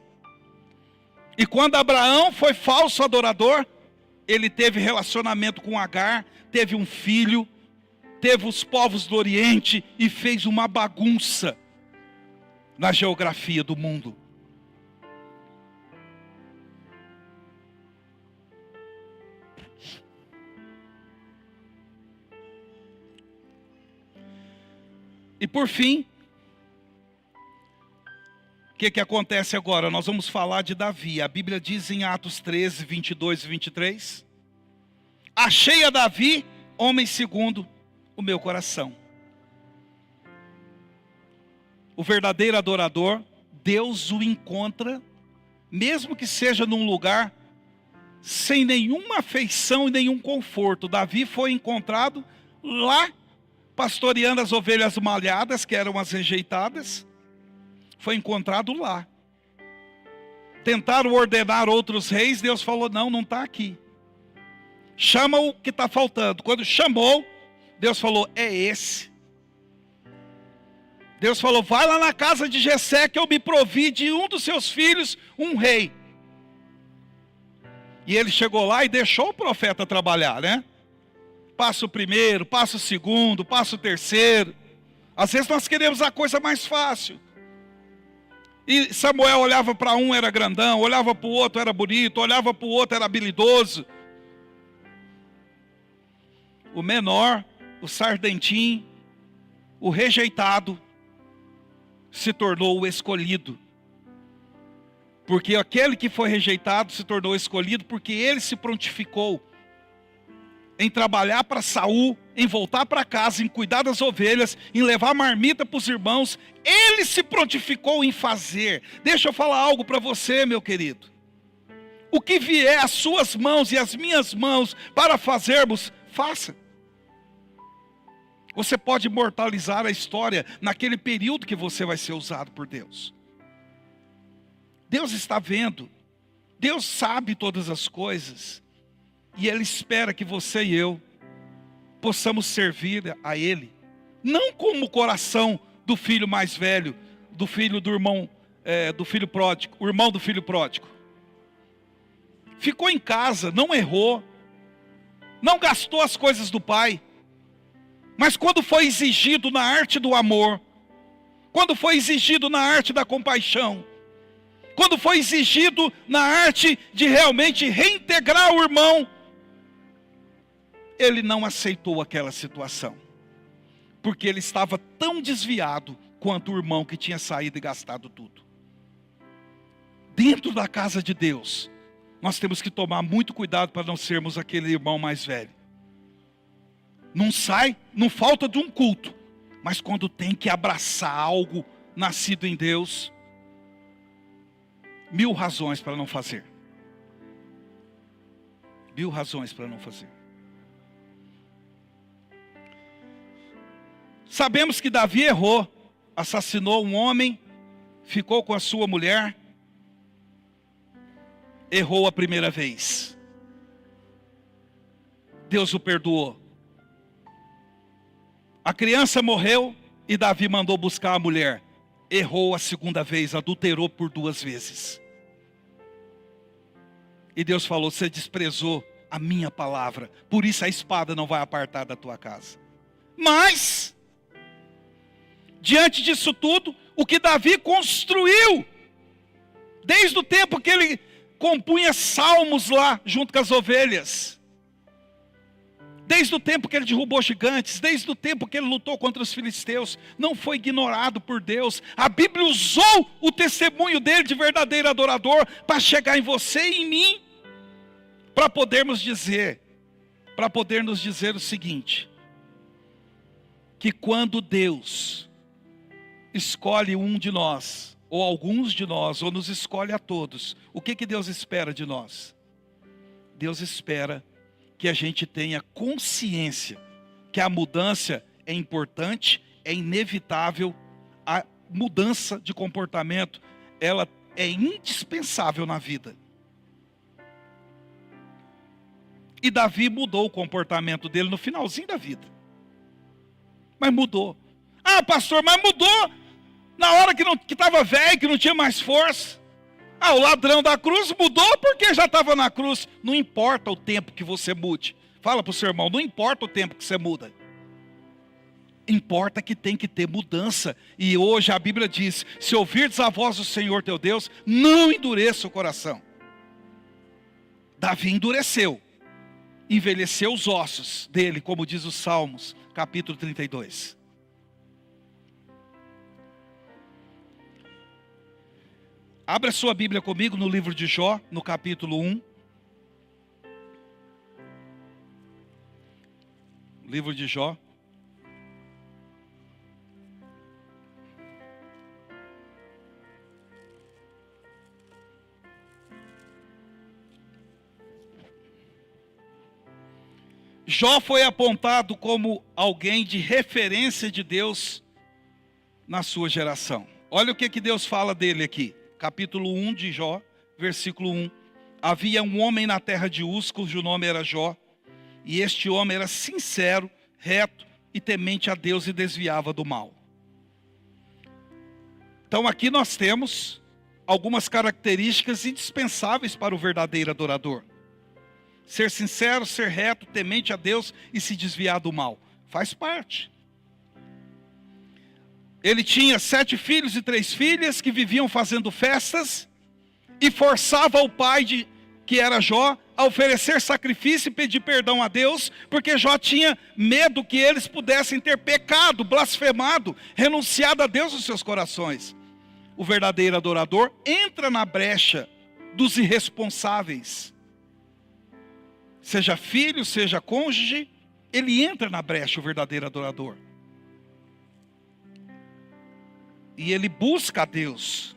Speaker 1: E quando Abraão foi falso adorador, ele teve relacionamento com Agar, teve um filho, teve os povos do Oriente e fez uma bagunça na geografia do mundo. E por fim, o que acontece agora? Nós vamos falar de Davi. A Bíblia diz em Atos 13, 22 e 23. Achei a Davi, homem segundo o meu coração. O verdadeiro adorador, Deus o encontra, mesmo que seja num lugar sem nenhuma afeição e nenhum conforto. Davi foi encontrado lá, pastoreando as ovelhas malhadas, que eram as rejeitadas. Foi encontrado lá. Tentaram ordenar outros reis, Deus falou, não está aqui. Chama o que está faltando. Quando chamou, Deus falou, é esse. Deus falou, vai lá na casa de Jessé, que eu me provi de um dos seus filhos, um rei. E ele chegou lá e deixou o profeta trabalhar, né? Passa o primeiro, passa o segundo, passa o terceiro. Às vezes nós queremos a coisa mais fácil. E Samuel olhava para um, era grandão, olhava para o outro, era bonito, olhava para o outro, era habilidoso. O menor, o sardentinho, o rejeitado, se tornou o escolhido. Porque aquele que foi rejeitado se tornou escolhido, porque ele se prontificou em trabalhar para Saul, em voltar para casa, em cuidar das ovelhas, em levar marmita para os irmãos. Ele se prontificou em fazer. Deixa eu falar algo para você, meu querido. O que vier às suas mãos e às minhas mãos para fazermos, faça. Você pode imortalizar a história naquele período que você vai ser usado por Deus. Deus está vendo. Deus sabe todas as coisas. E Ele espera que você e eu possamos servir a Ele. Não como o coração do filho mais velho, do filho do irmão, do filho pródigo, o irmão do filho pródigo. Ficou em casa, não errou, não gastou as coisas do pai. Mas quando foi exigido na arte do amor, quando foi exigido na arte da compaixão, quando foi exigido na arte de realmente reintegrar o irmão, ele não aceitou aquela situação, porque ele estava tão desviado quanto o irmão que tinha saído e gastado tudo. Dentro da casa de Deus, nós temos que tomar muito cuidado para não sermos aquele irmão mais velho. Não sai, não falta de um culto, mas quando tem que abraçar algo nascido em Deus, 1000 razões para não fazer. 1000 razões para não fazer. Sabemos que Davi errou, assassinou um homem, ficou com a sua mulher, errou a primeira vez. Deus o perdoou. A criança morreu e Davi mandou buscar a mulher. Errou a segunda vez, adulterou por 2 vezes. E Deus falou: você desprezou a minha palavra, por isso a espada não vai apartar da tua casa. Mas, diante disso tudo, o que Davi construiu, desde o tempo que ele compunha salmos lá, junto com as ovelhas, desde o tempo que ele derrubou gigantes, desde o tempo que ele lutou contra os filisteus, não foi ignorado por Deus. A Bíblia usou o testemunho dele de verdadeiro adorador para chegar em você e em mim, para podermos dizer, o seguinte: que quando Deus escolhe um de nós, ou alguns de nós, ou nos escolhe a todos, o que Deus espera de nós? Deus espera que a gente tenha consciência que a mudança é importante, é inevitável, a mudança de comportamento, ela é indispensável na vida. E Davi mudou o comportamento dele no finalzinho da vida. Mas mudou. Ah, pastor, mas mudou na hora que estava velho, que não tinha mais força. Ah, o ladrão da cruz mudou porque já estava na cruz. Não importa o tempo que você mude. Fala para o seu irmão, não importa o tempo que você muda. Importa que tem que ter mudança. E hoje a Bíblia diz: se ouvirdes a voz do Senhor teu Deus, não endureça o coração. Davi endureceu. Envelheceu os ossos dele, como diz os Salmos, capítulo 32. Abra sua Bíblia comigo no livro de Jó, no capítulo 1. Livro de Jó. Jó foi apontado como alguém de referência de Deus na sua geração. Olha o que Deus fala dele aqui. Capítulo 1 de Jó, versículo 1. Havia um homem na terra de Uz, cujo nome era Jó, e este homem era sincero, reto e temente a Deus e desviava do mal. Então aqui nós temos algumas características indispensáveis para o verdadeiro adorador. Ser sincero, ser reto, temente a Deus e se desviar do mal. Faz parte. Ele tinha 7 filhos e 3 filhas que viviam fazendo festas e forçava o pai, que era Jó, a oferecer sacrifício e pedir perdão a Deus, porque Jó tinha medo que eles pudessem ter pecado, blasfemado, renunciado a Deus nos seus corações. O verdadeiro adorador entra na brecha dos irresponsáveis. Seja filho, seja cônjuge, ele entra na brecha, o verdadeiro adorador. E ele busca a Deus.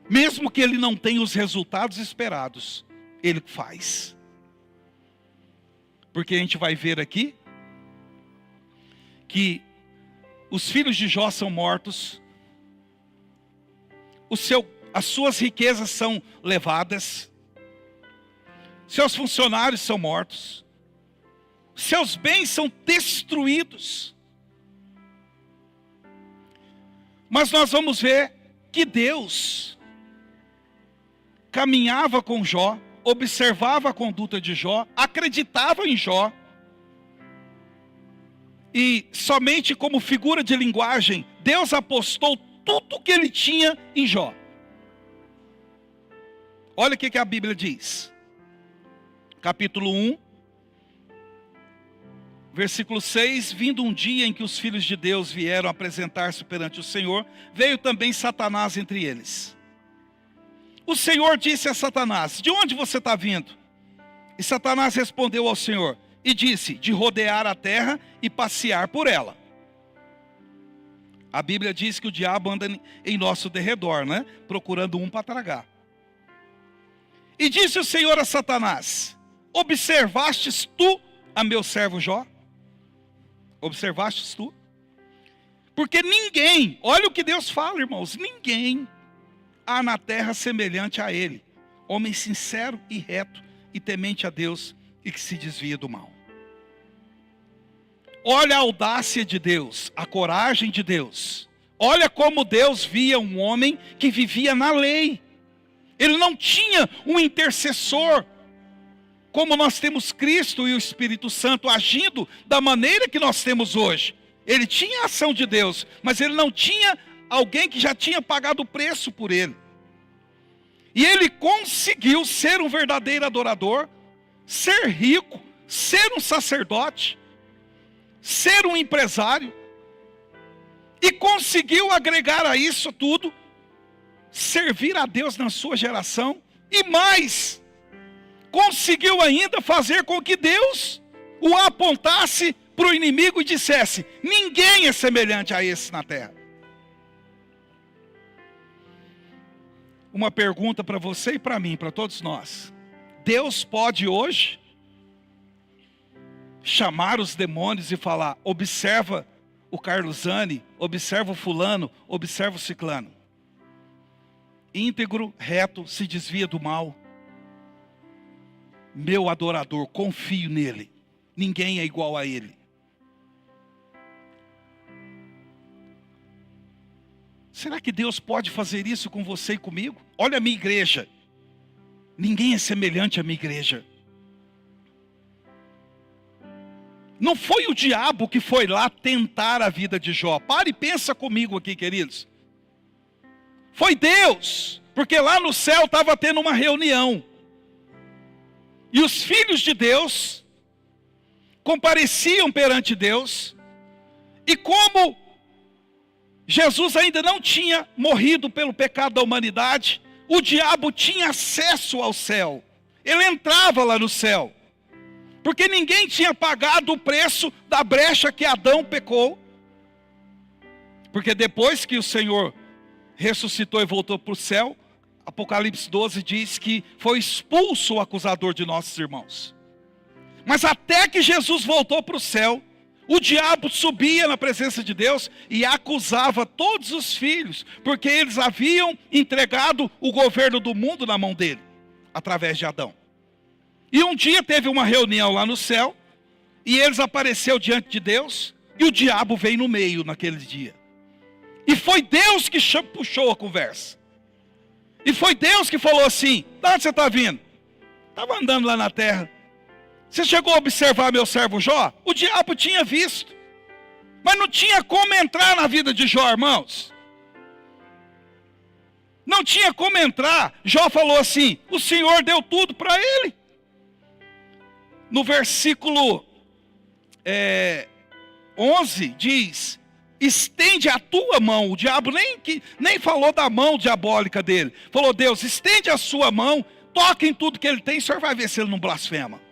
Speaker 1: Mesmo que ele não tenha os resultados esperados, ele faz. Porque a gente vai ver aqui que os filhos de Jó são mortos, as suas riquezas são levadas, seus funcionários são mortos, seus bens são destruídos. Mas nós vamos ver que Deus caminhava com Jó, observava a conduta de Jó, acreditava em Jó, e somente como figura de linguagem, Deus apostou tudo o que ele tinha em Jó. Olha o que a Bíblia diz. Capítulo 1, Versículo 6, vindo um dia em que os filhos de Deus vieram apresentar-se perante o Senhor, veio também Satanás entre eles. O Senhor disse a Satanás, de onde você está vindo? E Satanás respondeu ao Senhor e disse, de rodear a terra e passear por ela. A Bíblia diz que o diabo anda em nosso derredor, né? Procurando um para tragar. E disse o Senhor a Satanás, observastes tu a meu servo Jó? Observastes tu? Porque ninguém, olha o que Deus fala, irmãos, ninguém há na terra semelhante a ele, homem sincero e reto e temente a Deus e que se desvia do mal. Olha a audácia de Deus, a coragem de Deus. Olha como Deus via um homem que vivia na lei. Ele não tinha um intercessor, como nós temos Cristo e o Espírito Santo agindo da maneira que nós temos hoje. Ele tinha a ação de Deus, mas ele não tinha alguém que já tinha pagado o preço por ele. E ele conseguiu ser um verdadeiro adorador, ser rico, ser um sacerdote, ser um empresário, e conseguiu agregar a isso tudo, servir a Deus na sua geração, e mais, conseguiu ainda fazer com que Deus o apontasse para o inimigo e dissesse, ninguém é semelhante a esse na terra. Uma pergunta para você e para mim, para todos nós. Deus pode hoje chamar os demônios e falar, observa o Carlosani, observa o fulano, observa o ciclano. Íntegro, reto, se desvia do mal. Meu adorador, confio nele. Ninguém é igual a ele. Será que Deus pode fazer isso com você e comigo? Olha a minha igreja. Ninguém é semelhante à minha igreja. Não foi o diabo que foi lá tentar a vida de Jó. Pare e pensa comigo aqui, queridos. Foi Deus. Porque lá no céu estava tendo uma reunião. E os filhos de Deus compareciam perante Deus. E como Jesus ainda não tinha morrido pelo pecado da humanidade, o diabo tinha acesso ao céu. Ele entrava lá no céu. Porque ninguém tinha pagado o preço da brecha que Adão pecou. Porque depois que o Senhor ressuscitou e voltou para o céu, Apocalipse 12 diz que foi expulso o acusador de nossos irmãos. Mas até que Jesus voltou para o céu, o diabo subia na presença de Deus e acusava todos os filhos, porque eles haviam entregado o governo do mundo na mão dele, através de Adão. E um dia teve uma reunião lá no céu, e eles apareceram diante de Deus, e o diabo veio no meio naquele dia. E foi Deus que puxou a conversa. E foi Deus que falou assim, de onde você está vindo? Estava andando lá na terra. Você chegou a observar meu servo Jó? O diabo tinha visto. Mas não tinha como entrar na vida de Jó, irmãos. Não tinha como entrar. Jó falou assim, o Senhor deu tudo para ele. No versículo 11 diz, estende a tua mão. O diabo nem falou da mão diabólica dele. Falou, Deus, estende a sua mão, toque em tudo que ele tem, o Senhor vai ver se ele não blasfema.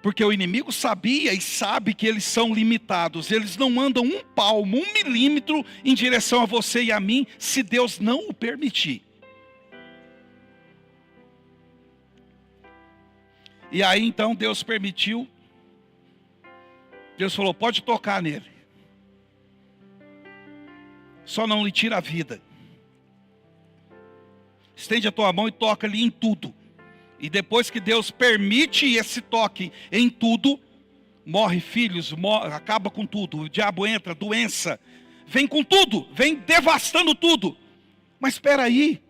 Speaker 1: Porque o inimigo sabia e sabe que eles são limitados. Eles não andam um palmo, 1 milímetro em direção a você e a mim, se Deus não o permitir. E aí então Deus permitiu. Deus falou, pode tocar nele. Só não lhe tira a vida. Estende a tua mão e toca-lhe em tudo. E depois que Deus permite esse toque em tudo, morre filhos, acaba com tudo. O diabo entra, doença, vem com tudo, vem devastando tudo. Mas espera aí,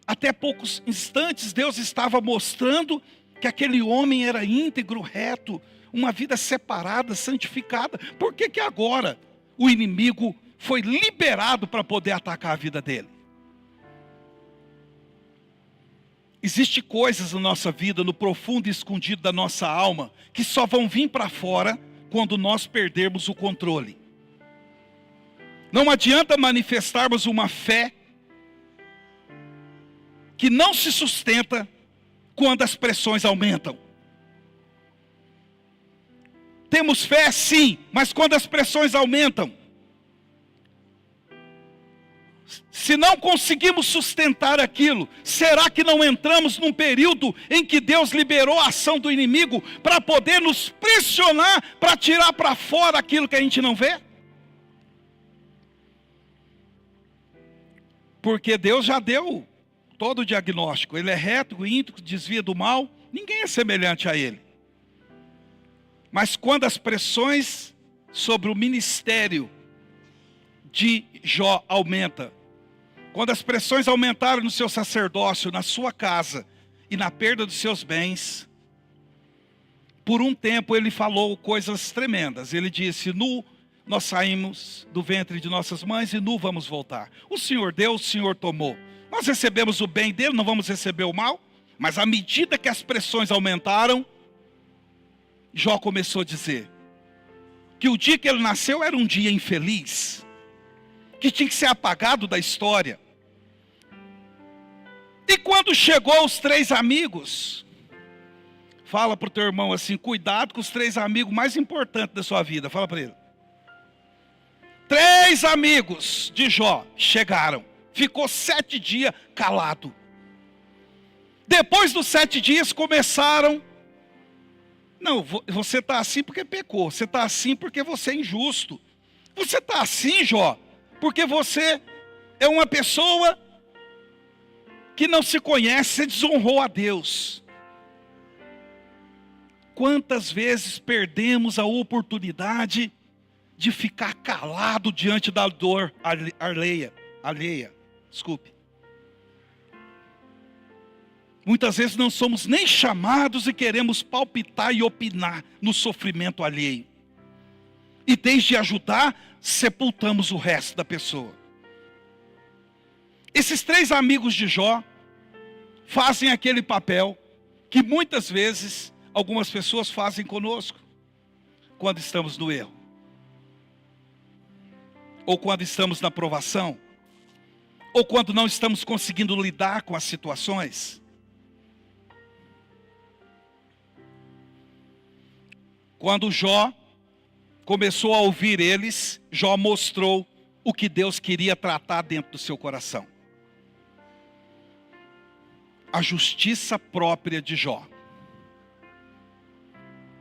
Speaker 1: até poucos instantes Deus estava mostrando que aquele homem era íntegro, reto, uma vida separada, santificada. Por que agora o inimigo foi liberado para poder atacar a vida dele? Existem coisas na nossa vida, no profundo e escondido da nossa alma, que só vão vir para fora quando nós perdermos o controle. Não adianta manifestarmos uma fé que não se sustenta quando as pressões aumentam. Temos fé sim, mas quando as pressões aumentam, se não conseguimos sustentar aquilo, será que não entramos num período em que Deus liberou a ação do inimigo para poder nos pressionar, para tirar para fora aquilo que a gente não vê? Porque Deus já deu todo o diagnóstico. Ele é reto, íntegro, desvia do mal. Ninguém é semelhante a Ele. Mas quando as pressões sobre o ministério de Jó aumentam, quando as pressões aumentaram no seu sacerdócio, na sua casa e na perda dos seus bens, por um tempo ele falou coisas tremendas. Ele disse: nu nós saímos do ventre de nossas mães e nu vamos voltar. O Senhor deu, o Senhor tomou. Nós recebemos o bem dele, não vamos receber o mal. Mas à medida que as pressões aumentaram, Jó começou a dizer que o dia que ele nasceu era um dia infeliz, que tinha que ser apagado da história. E quando chegou os 3 amigos, fala para o teu irmão assim: cuidado com os 3 amigos mais importantes da sua vida. Fala para ele. 3 amigos de Jó chegaram. Ficou 7 dias calado. Depois dos 7 dias começaram: não, você está assim porque pecou. Você está assim porque você é injusto. Você está assim, Jó, porque você é uma pessoa que não se conhece, você desonrou a Deus. Quantas vezes perdemos a oportunidade de ficar calado diante da dor alheia. Desculpe. Muitas vezes não somos nem chamados e queremos palpitar e opinar no sofrimento alheio. E desde ajudar, sepultamos o resto da pessoa. Esses 3 amigos de Jó fazem aquele papel que muitas vezes algumas pessoas fazem conosco quando estamos no erro, ou quando estamos na provação, ou quando não estamos conseguindo lidar com as situações. Quando Jó começou a ouvir eles, Jó mostrou o que Deus queria tratar dentro do seu coração. A justiça própria de Jó.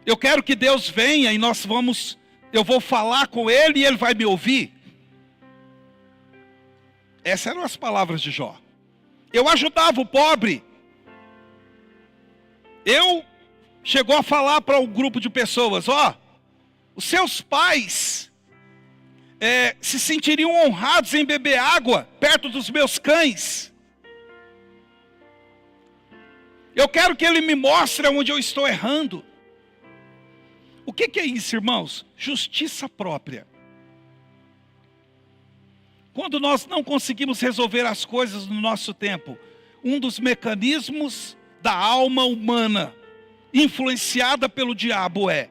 Speaker 1: Eu quero que Deus venha e eu vou falar com ele e ele vai me ouvir. Essas eram as palavras de Jó. Eu ajudava o pobre. Chegou a falar para um grupo de pessoas: os seus pais se sentiriam honrados em beber água perto dos meus cães. Eu quero que ele me mostre onde eu estou errando. O que é isso, irmãos? Justiça própria. Quando nós não conseguimos resolver as coisas no nosso tempo, um dos mecanismos da alma humana, influenciada pelo diabo, é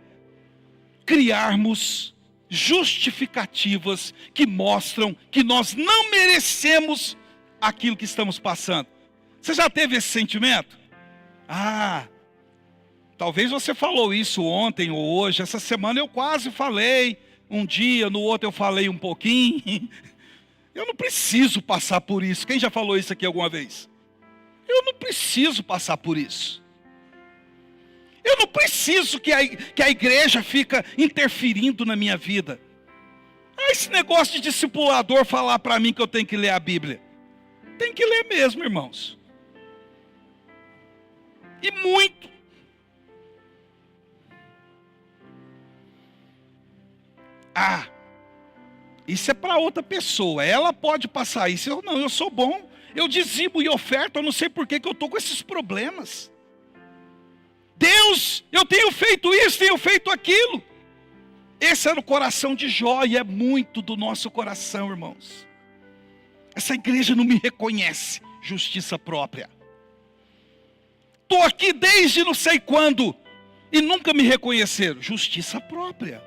Speaker 1: criarmos justificativas que mostram que nós não merecemos aquilo que estamos passando. Você já teve esse sentimento? Talvez você falou isso ontem ou hoje. Essa semana eu quase falei. Um dia, no outro eu falei um pouquinho. Eu não preciso passar por isso. Quem já falou isso aqui alguma vez? Eu não preciso passar por isso. Eu não preciso que a igreja fica interferindo na minha vida. Esse negócio de discipulador falar para mim que eu tenho que ler a Bíblia. Tem que ler mesmo, irmãos. E muito. Isso é para outra pessoa. Ela pode passar isso. Eu sou bom. Eu dizimo e oferto. Eu não sei por que eu estou com esses problemas. Deus, eu tenho feito isso, tenho feito aquilo. Esse era o coração de Jó e é muito do nosso coração, irmãos. Essa igreja não me reconhece. Justiça própria. Estou aqui desde não sei quando e nunca me reconheceram. Justiça própria.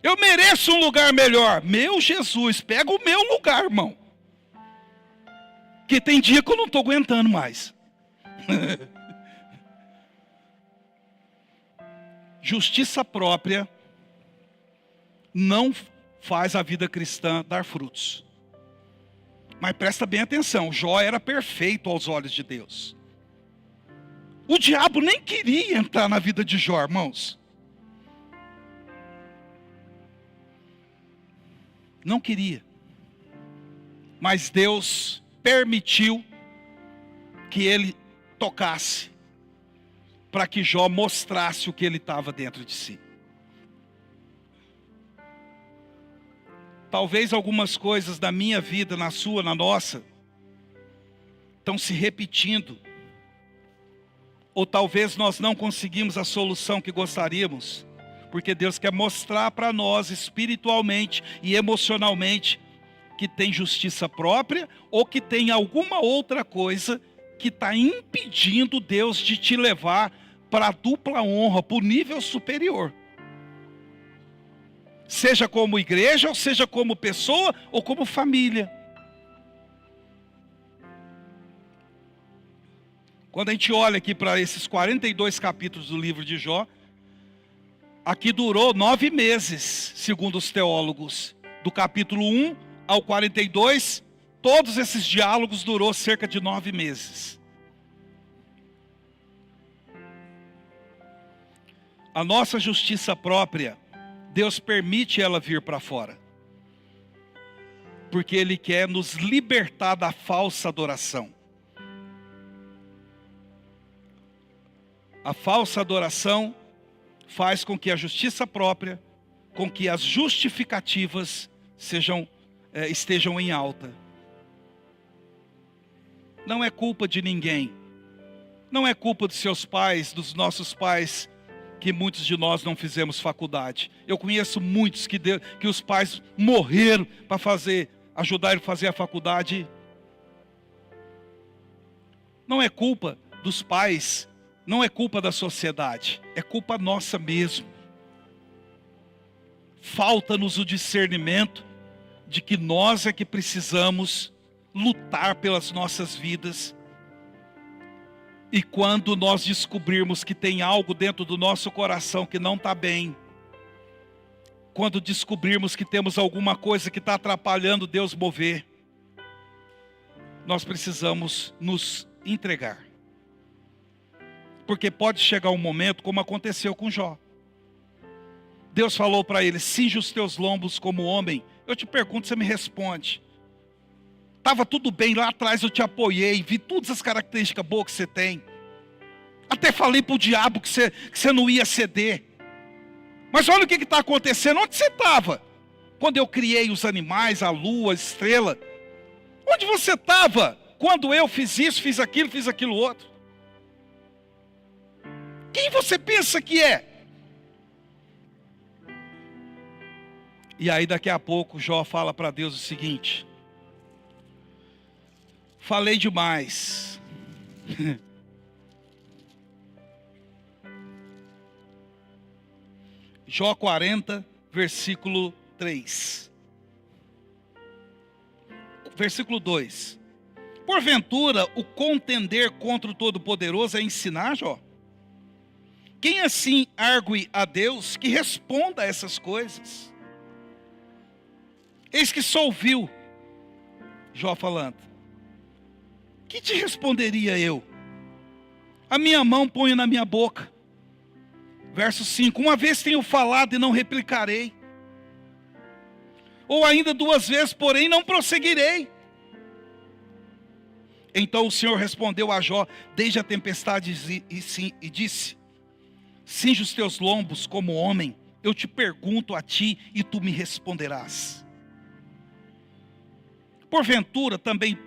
Speaker 1: Eu mereço um lugar melhor. Meu Jesus, pega o meu lugar, irmão. Que tem dia que eu não estou aguentando mais. Justiça própria não faz a vida cristã dar frutos. Mas presta bem atenção, Jó era perfeito aos olhos de Deus. O diabo nem queria entrar na vida de Jó, irmãos. Não queria. Mas Deus permitiu que ele tocasse, para que Jó mostrasse o que ele estava dentro de si. Talvez algumas coisas da minha vida, na sua, na nossa, estão se repetindo. Ou talvez nós não conseguimos a solução que gostaríamos, porque Deus quer mostrar para nós espiritualmente e emocionalmente que tem justiça própria ou que tem alguma outra coisa que está impedindo Deus de te levar para a dupla honra, para o nível superior. Seja como igreja, ou seja como pessoa, ou como família. Quando a gente olha aqui para esses 42 capítulos do livro de Jó, aqui durou 9 meses, segundo os teólogos. Do capítulo 1 ao 42, todos esses diálogos durou cerca de 9 meses. A nossa justiça própria, Deus permite ela vir para fora. Porque Ele quer nos libertar da falsa adoração. A falsa adoração faz com que a justiça própria, com que as justificativas estejam em alta. Não é culpa de ninguém. Não é culpa dos seus pais, dos nossos pais, que muitos de nós não fizemos faculdade. Eu conheço muitos que os pais morreram para ajudar ele a fazer a faculdade. Não é culpa dos pais, não é culpa da sociedade, é culpa nossa mesmo. Falta-nos o discernimento de que nós é que precisamos lutar pelas nossas vidas. E quando nós descobrirmos que tem algo dentro do nosso coração que não está bem, quando descobrirmos que temos alguma coisa que está atrapalhando Deus mover, nós precisamos nos entregar. Porque pode chegar um momento, como aconteceu com Jó. Deus falou para ele, cinge os teus lombos como homem. Eu te pergunto, você me responde. Estava tudo bem lá atrás, eu te apoiei, vi todas as características boas que você tem. Até falei para o diabo que você não ia ceder. Mas olha o que está acontecendo. Onde você estava? Quando eu criei os animais, a lua, a estrela. Onde você estava? Quando eu fiz isso, fiz aquilo outro. Quem você pensa que é? E aí daqui a pouco Jó fala para Deus o seguinte: falei demais. Jó 40, versículo 3. Versículo 2. Porventura, o contender contra o Todo-Poderoso é ensinar, Jó? Quem assim argue a Deus que responda a essas coisas? Eis que só ouviu, Jó falando. Que te responderia eu? A minha mão ponho na minha boca. Verso 5. Uma vez tenho falado e não replicarei. Ou ainda 2 vezes, porém não prosseguirei. Então o Senhor respondeu a Jó desde a tempestade e disse: cinge os teus lombos como homem. Eu te pergunto a ti e tu me responderás. Porventura também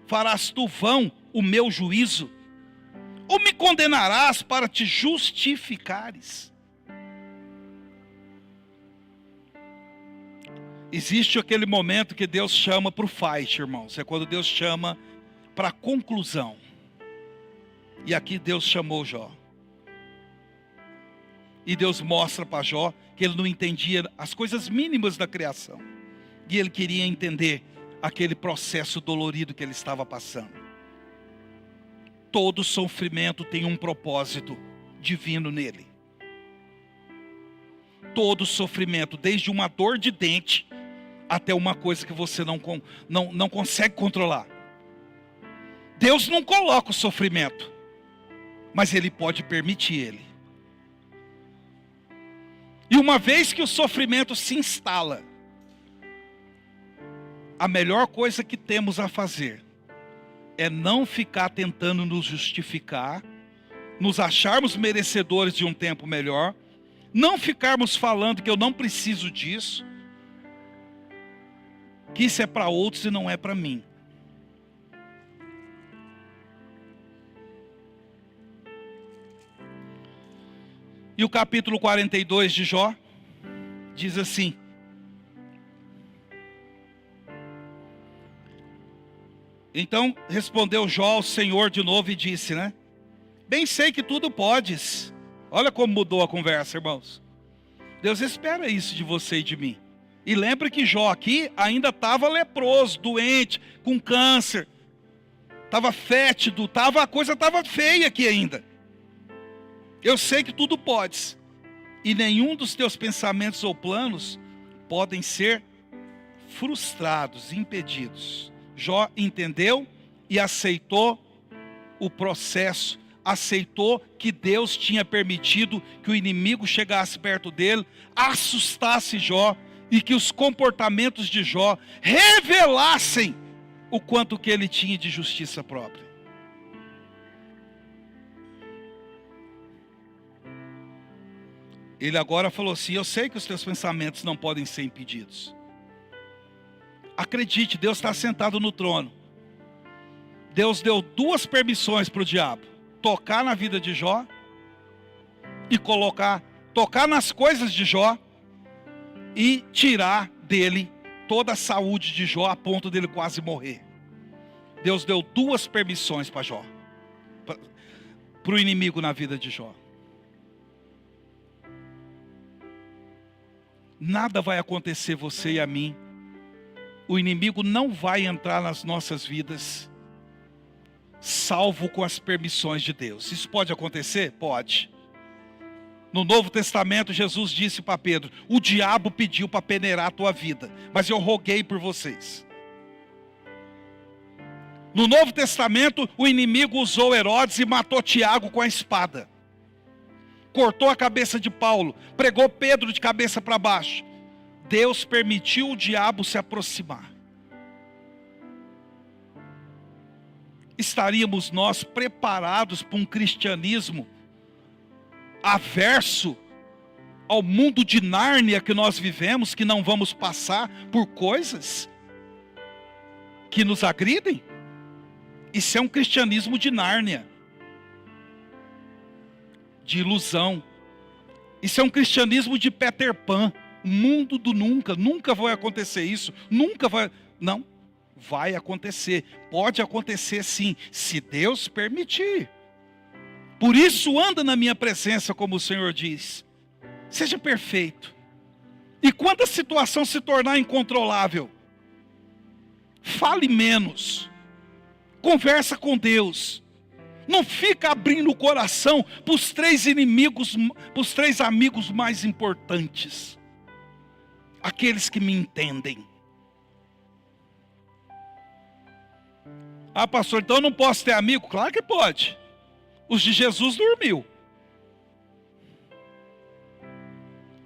Speaker 1: farás tu vão o meu juízo? Ou me condenarás para te justificares? Existe aquele momento que Deus chama para o fight, irmãos. É quando Deus chama para a conclusão. E aqui Deus chamou Jó. E Deus mostra para Jó que ele não entendia as coisas mínimas da criação. E ele queria entender aquele processo dolorido que ele estava passando. Todo sofrimento tem um propósito divino nele. Todo sofrimento, desde uma dor de dente até uma coisa que você não consegue controlar. Deus não coloca o sofrimento, mas Ele pode permitir ele. E uma vez que o sofrimento se instala, a melhor coisa que temos a fazer é não ficar tentando nos justificar, nos acharmos merecedores de um tempo melhor, não ficarmos falando que eu não preciso disso, que isso é para outros e não é para mim. E o capítulo 42 de Jó diz assim: então respondeu Jó ao Senhor de novo e disse, né? Bem sei que tudo podes. Olha como mudou a conversa, irmãos. Deus espera isso de você e de mim. E lembre que Jó aqui ainda estava leproso, doente, com câncer. Estava fétido, a coisa estava feia aqui ainda. Eu sei que tudo podes. E nenhum dos teus pensamentos ou planos podem ser frustrados, impedidos. Jó entendeu e aceitou o processo, aceitou que Deus tinha permitido que o inimigo chegasse perto dele, assustasse Jó, e que os comportamentos de Jó revelassem o quanto que ele tinha de justiça própria. Ele agora falou assim: eu sei que os teus pensamentos não podem ser impedidos. Acredite, Deus está sentado no trono. Deus deu duas permissões para o diabo: tocar na vida de Jó e tocar nas coisas de Jó e tirar dele toda a saúde de Jó a ponto dele quase morrer. Deus deu duas permissões para Jó, para o inimigo na vida de Jó. Nada vai acontecer você e a mim. O inimigo não vai entrar nas nossas vidas, salvo com as permissões de Deus. Isso pode acontecer? Pode. No Novo Testamento, Jesus disse para Pedro: o diabo pediu para peneirar a tua vida, mas eu roguei por vocês. No Novo Testamento, o inimigo usou Herodes e matou Tiago com a espada. Cortou a cabeça de Paulo, pregou Pedro de cabeça para baixo. Deus permitiu o diabo se aproximar. Estaríamos nós preparados para um cristianismo averso ao mundo de Nárnia que nós vivemos, que não vamos passar por coisas que nos agridem? Isso é um cristianismo de Nárnia, de ilusão. Isso é um cristianismo de Peter Pan, mundo do nunca. Nunca vai acontecer isso, nunca vai. Não, vai acontecer. Pode acontecer sim, se Deus permitir. Por isso anda na minha presença, como o Senhor diz. Seja perfeito. E quando a situação se tornar incontrolável, fale menos. Conversa com Deus. Não fica abrindo o coração para os três inimigos, para os três amigos mais importantes. Aqueles que me entendem. Ah, pastor, então eu não posso ter amigo? Claro que pode. Os de Jesus dormiu.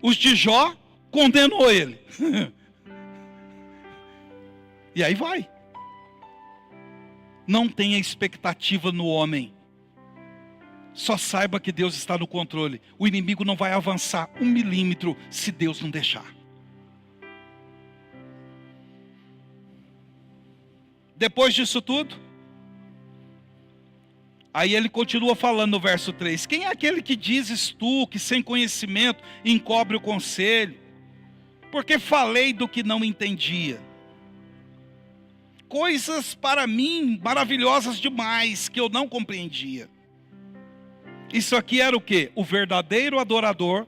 Speaker 1: Os de Jó condenou ele. E aí vai. Não tenha expectativa no homem. Só saiba que Deus está no controle. O inimigo não vai avançar 1 milímetro se Deus não deixar. Depois disso tudo, aí ele continua falando no verso 3. Quem é aquele que dizes tu, que sem conhecimento encobre o conselho? Porque falei do que não entendia. Coisas para mim maravilhosas demais, que eu não compreendia. Isso aqui era o quê? O verdadeiro adorador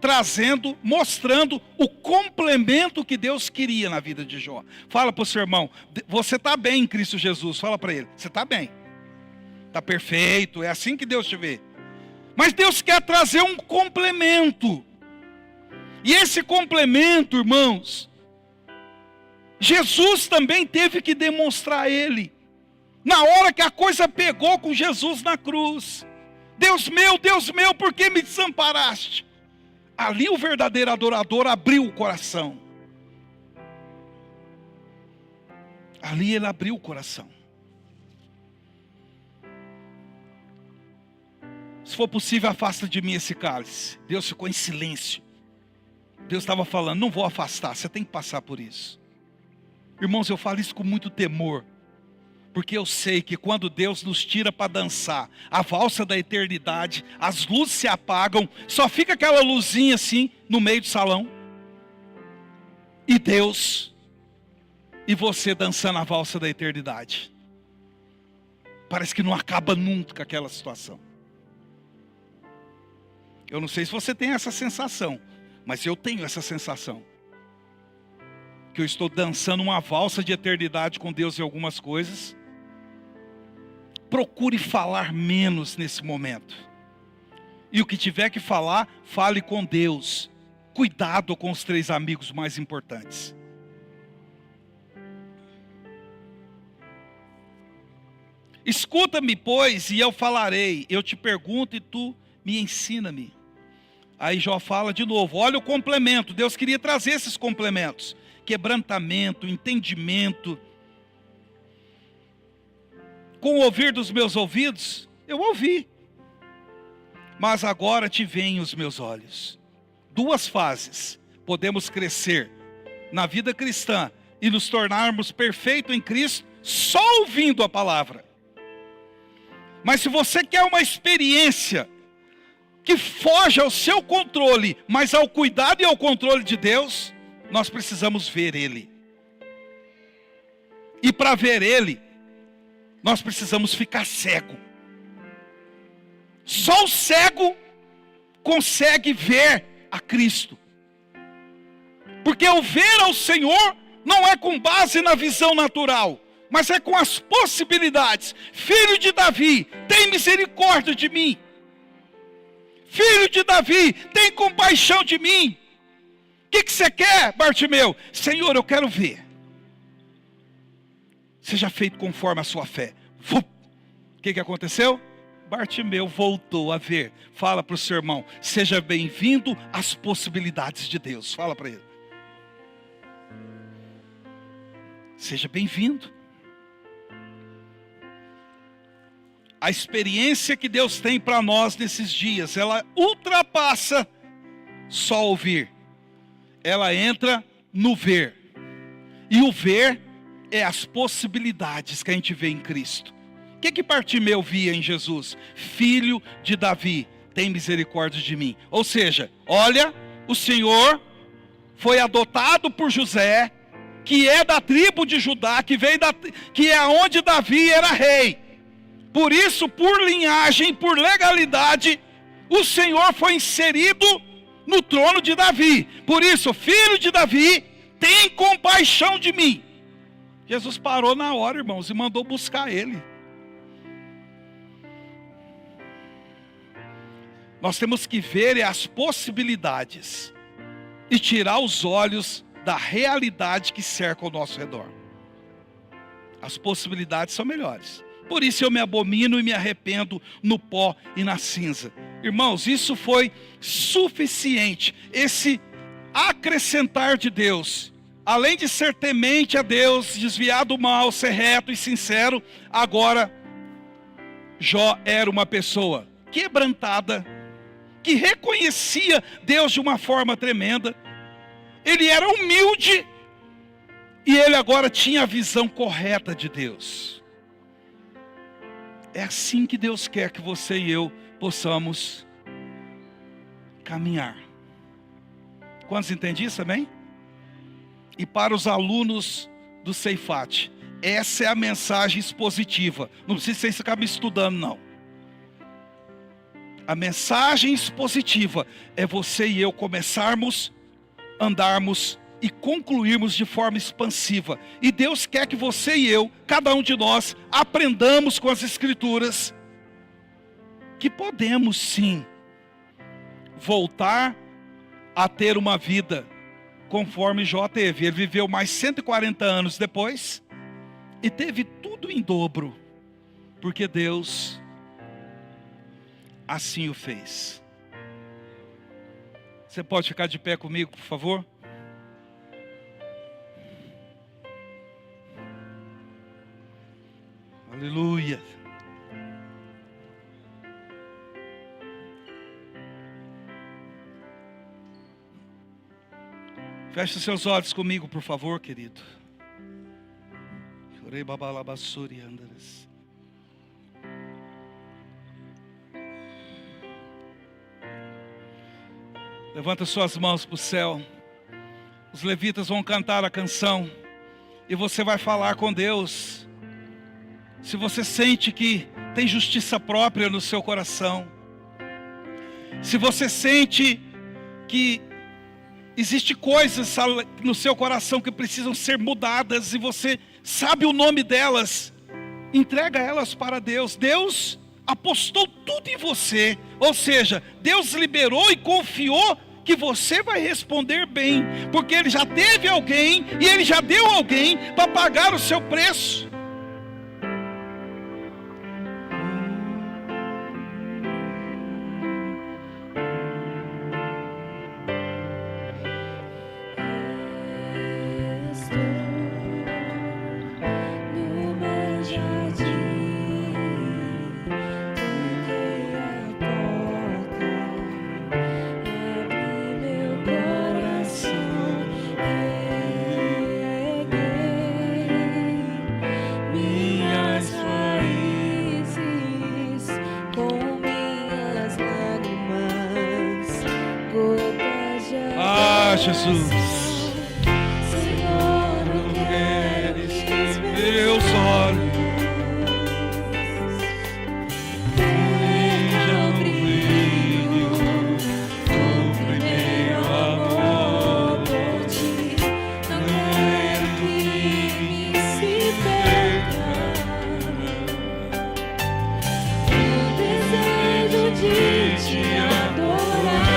Speaker 1: trazendo, mostrando o complemento que Deus queria na vida de Jó. Fala para o seu irmão, você está bem em Cristo Jesus. Fala para ele, você está bem. Está perfeito, é assim que Deus te vê. Mas Deus quer trazer um complemento. E esse complemento, irmãos, Jesus também teve que demonstrar ele. Na hora que a coisa pegou com Jesus na cruz. Deus meu, por que me desamparaste? Ali o verdadeiro adorador abriu o coração. Ali ele abriu o coração. Se for possível, afasta de mim esse cálice. Deus ficou em silêncio. Deus estava falando, não vou afastar, você tem que passar por isso. Irmãos, eu falo isso com muito temor. Porque eu sei que quando Deus nos tira para dançar a valsa da eternidade, as luzes se apagam, só fica aquela luzinha assim no meio do salão. E Deus e você dançando a valsa da eternidade. Parece que não acaba nunca aquela situação. Eu não sei se você tem essa sensação, mas eu tenho essa sensação. Que eu estou dançando uma valsa de eternidade com Deus em algumas coisas. Procure falar menos nesse momento. E o que tiver que falar, fale com Deus. Cuidado com os 3 amigos mais importantes. Escuta-me, pois, e eu falarei. Eu te pergunto e tu me ensina-me. Aí Jó fala de novo. Olha o complemento. Deus queria trazer esses complementos. Quebrantamento, entendimento. Com o ouvir dos meus ouvidos, eu ouvi. Mas agora te veem os meus olhos. 2 fases. Podemos crescer na vida cristã e nos tornarmos perfeitos em Cristo só ouvindo a palavra. Mas se você quer uma experiência que foge ao seu controle, mas ao cuidado e ao controle de Deus, nós precisamos ver Ele. E para ver Ele, nós precisamos ficar cego. Só o cego consegue ver a Cristo. Porque o ver ao Senhor não é com base na visão natural, mas é com as possibilidades. Filho de Davi, tem misericórdia de mim. Filho de Davi, tem compaixão de mim. O que você quer, Bartimeu? Senhor, eu quero ver. Seja feito conforme a sua fé. O que aconteceu? Bartimeu voltou a ver. Fala para o seu irmão, seja bem-vindo às possibilidades de Deus. Fala para ele. Seja bem-vindo. A experiência que Deus tem para nós nesses dias, ela ultrapassa só ouvir. Ela entra no ver. E o ver é as possibilidades que a gente vê em Cristo. O que Bartimeu via em Jesus? Filho de Davi, tem misericórdia de mim. Ou seja, olha, o Senhor foi adotado por José, que é da tribo de Judá, que é onde Davi era rei. Por isso, por linhagem, por legalidade, o Senhor foi inserido no trono de Davi. Por isso, filho de Davi, tem compaixão de mim. Jesus parou na hora, irmãos, e mandou buscar ele. Nós temos que ver as possibilidades e tirar os olhos da realidade que cerca ao nosso redor. As possibilidades são melhores. Por isso eu me abomino e me arrependo no pó e na cinza. Irmãos, isso foi suficiente. Esse acrescentar de Deus, além de ser temente a Deus, desviar do mal, ser reto e sincero, agora Jó era uma pessoa quebrantada, que reconhecia Deus de uma forma tremenda. Ele era humilde e ele agora tinha a visão correta de Deus. É assim que Deus quer que você e eu possamos caminhar. Quantos entendem isso, amém? E para os alunos do Ceifate, essa é a mensagem expositiva. Não precisa vocês ficarem me estudando, não. A mensagem expositiva é você e eu começarmos, andarmos e concluirmos de forma expansiva. E Deus quer que você e eu, cada um de nós, aprendamos com as Escrituras que podemos sim voltar a ter uma vida conforme Jó teve. Ele viveu mais 140 anos depois e teve tudo em dobro, porque Deus assim o fez. Você pode ficar de pé comigo, por favor? Aleluia. Feche seus olhos comigo, por favor, querido. Chorei babalabassuri andares. Levanta suas mãos para o céu. Os levitas vão cantar a canção e você vai falar com Deus. Se você sente que tem justiça própria no seu coração, se você sente que existe coisas no seu coração que precisam ser mudadas e você sabe o nome delas, entrega elas para Deus. Deus apostou tudo em você, ou seja, Deus liberou e confiou que você vai responder bem, porque Ele já teve alguém e Ele já deu alguém para pagar o seu preço. Jesus, Senhor, não queres que meus olhos vejam o brilho do primeiro amor por ti. Não quero que me se perca o desejo de te adorar.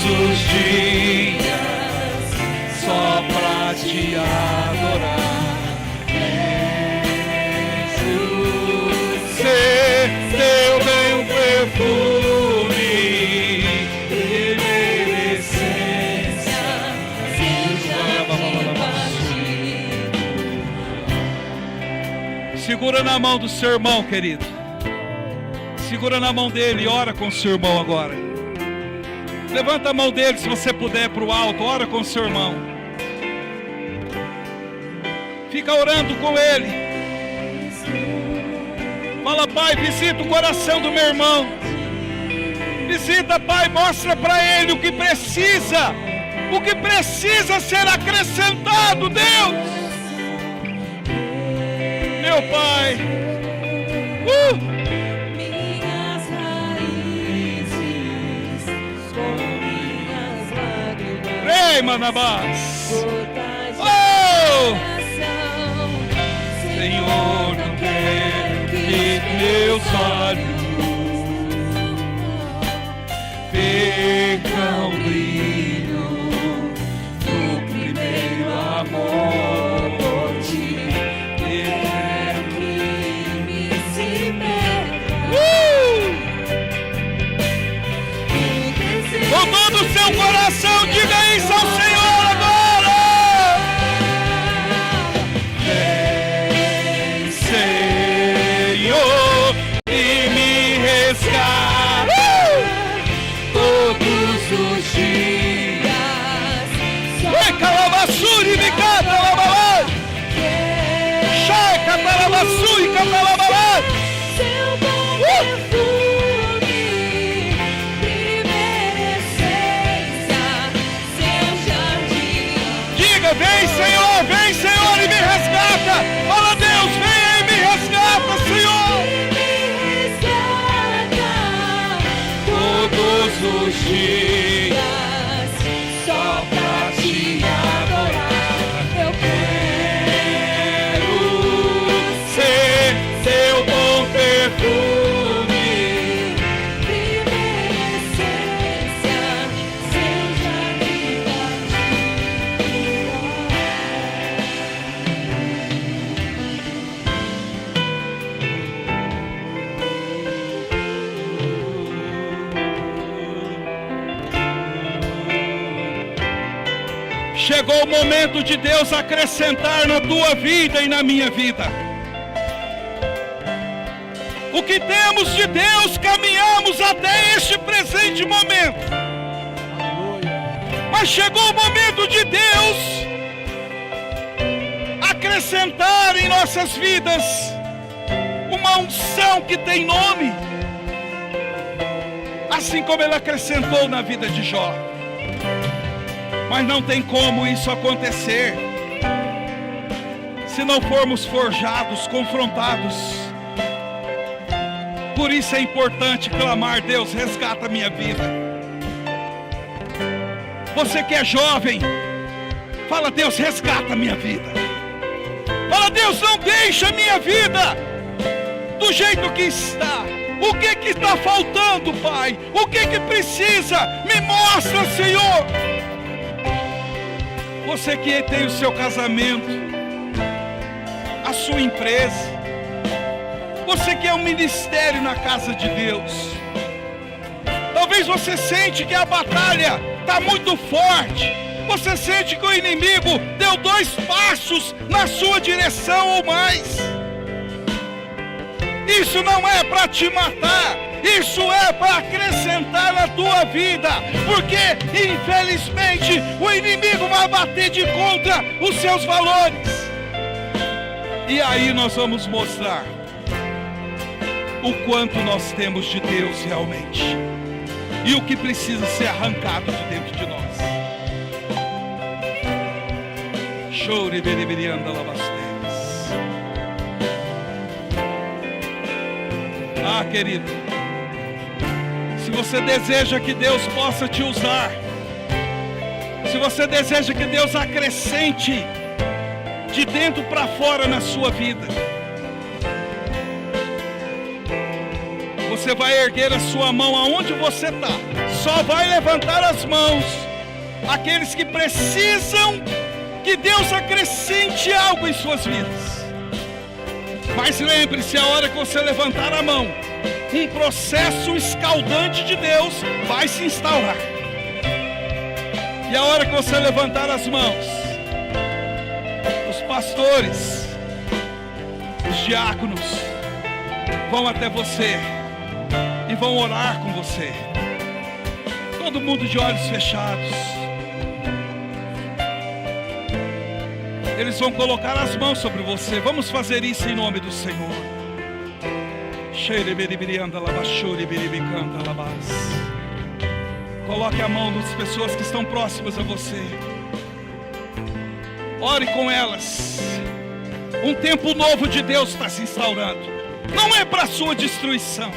Speaker 1: Os dias só pra te adorar, Jesus, teu bem um perfume e minha essência segura na mão do seu irmão, querido. Segura na mão dele e ora com o seu irmão agora. Levanta a mão dele se você puder para o alto. Ora com o seu irmão. Fica orando com ele. Fala: Pai, visita o coração do meu irmão. Visita, Pai, mostra para ele o que precisa ser acrescentado, Deus. Meu Pai. Ei, Manabás. Oh! Senhor, não quero que meus olhos vejam o brilho do primeiro amor por ti. Quero que me se perca. Com todo o seu coração, diga isso ao Senhor agora. Vem, Senhor, e me resgata todos os dias. Oi, calavassuri, me canta, lavavai. Chai, cataravassuri, cataravavai.
Speaker 2: Seu bom perfume, primeira essência,
Speaker 1: Chegou o momento de Deus acrescentar na tua vida e na minha vida. O que temos de Deus, caminhamos até este presente momento. Mas chegou o momento de Deus acrescentar em nossas vidas uma unção que tem nome, assim como Ele acrescentou na vida de Jó. Mas não tem como isso acontecer se não formos forjados, confrontados. Por isso é importante clamar: Deus, resgata a minha vida. Você que é jovem, fala: Deus, resgata a minha vida. Fala: Deus, não deixa a minha vida do jeito que está. O que está faltando, Pai? O que precisa? Me mostra, Senhor. Você que tem o seu casamento, a sua empresa, você que é um ministério na casa de Deus, talvez você sente que a batalha está muito forte. Você sente que o inimigo deu 2 passos na sua direção ou mais. Isso não é para te matar, isso é para acrescentar na tua vida, porque infelizmente o inimigo vai bater de contra os seus valores. E aí nós vamos mostrar o quanto nós temos de Deus realmente e o que precisa ser arrancado de dentro de nós. Chore beriberianda lavastes. Ah, querido, se você deseja que Deus possa te usar, se você deseja que Deus acrescente de dentro para fora na sua vida, você vai erguer a sua mão aonde você está. Só vai levantar as mãos aqueles que precisam que Deus acrescente algo em suas vidas. Mas lembre-se, a hora que você levantar a mão, um processo escaldante de Deus vai se instaurar. E a hora que você levantar as mãos, os pastores, os diáconos vão até você e vão orar com você. Todo mundo de olhos fechados. Eles vão colocar as mãos sobre você. Vamos fazer isso em nome do Senhor. Coloque a mão nas pessoas que estão próximas a você. Ore com elas. Um tempo novo de Deus está se instaurando. Não é para a sua destruição.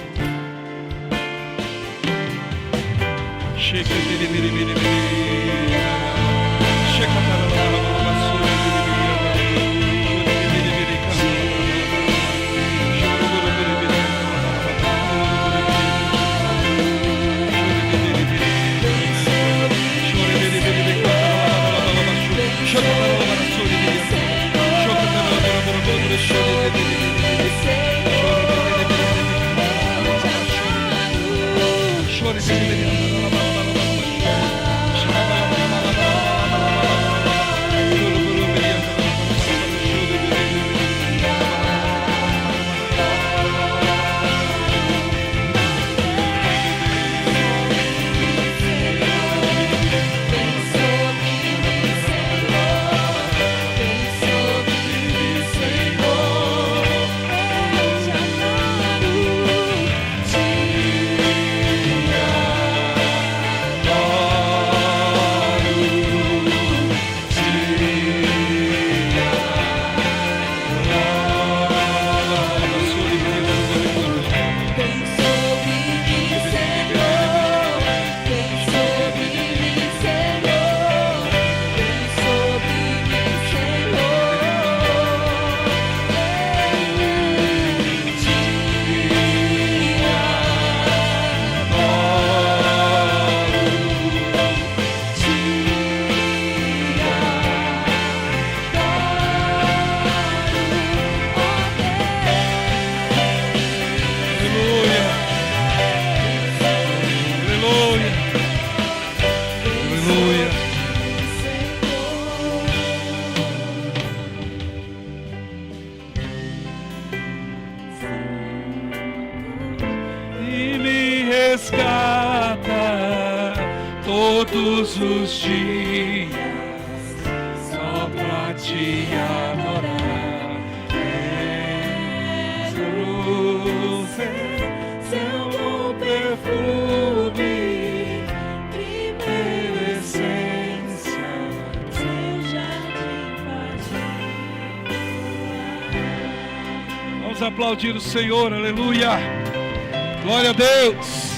Speaker 1: todos os dias, só pra te adorar. Seu bom perfume, primeira essência, seu jardim particular. Vamos aplaudir o Senhor, aleluia. Glória a Deus.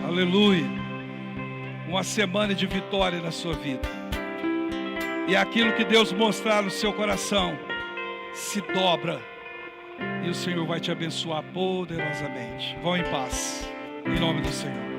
Speaker 1: Aleluia. Uma semana de vitória na sua vida. E aquilo que Deus mostrar no seu coração se dobra. E o Senhor vai te abençoar poderosamente. Vão em paz. Em nome do Senhor.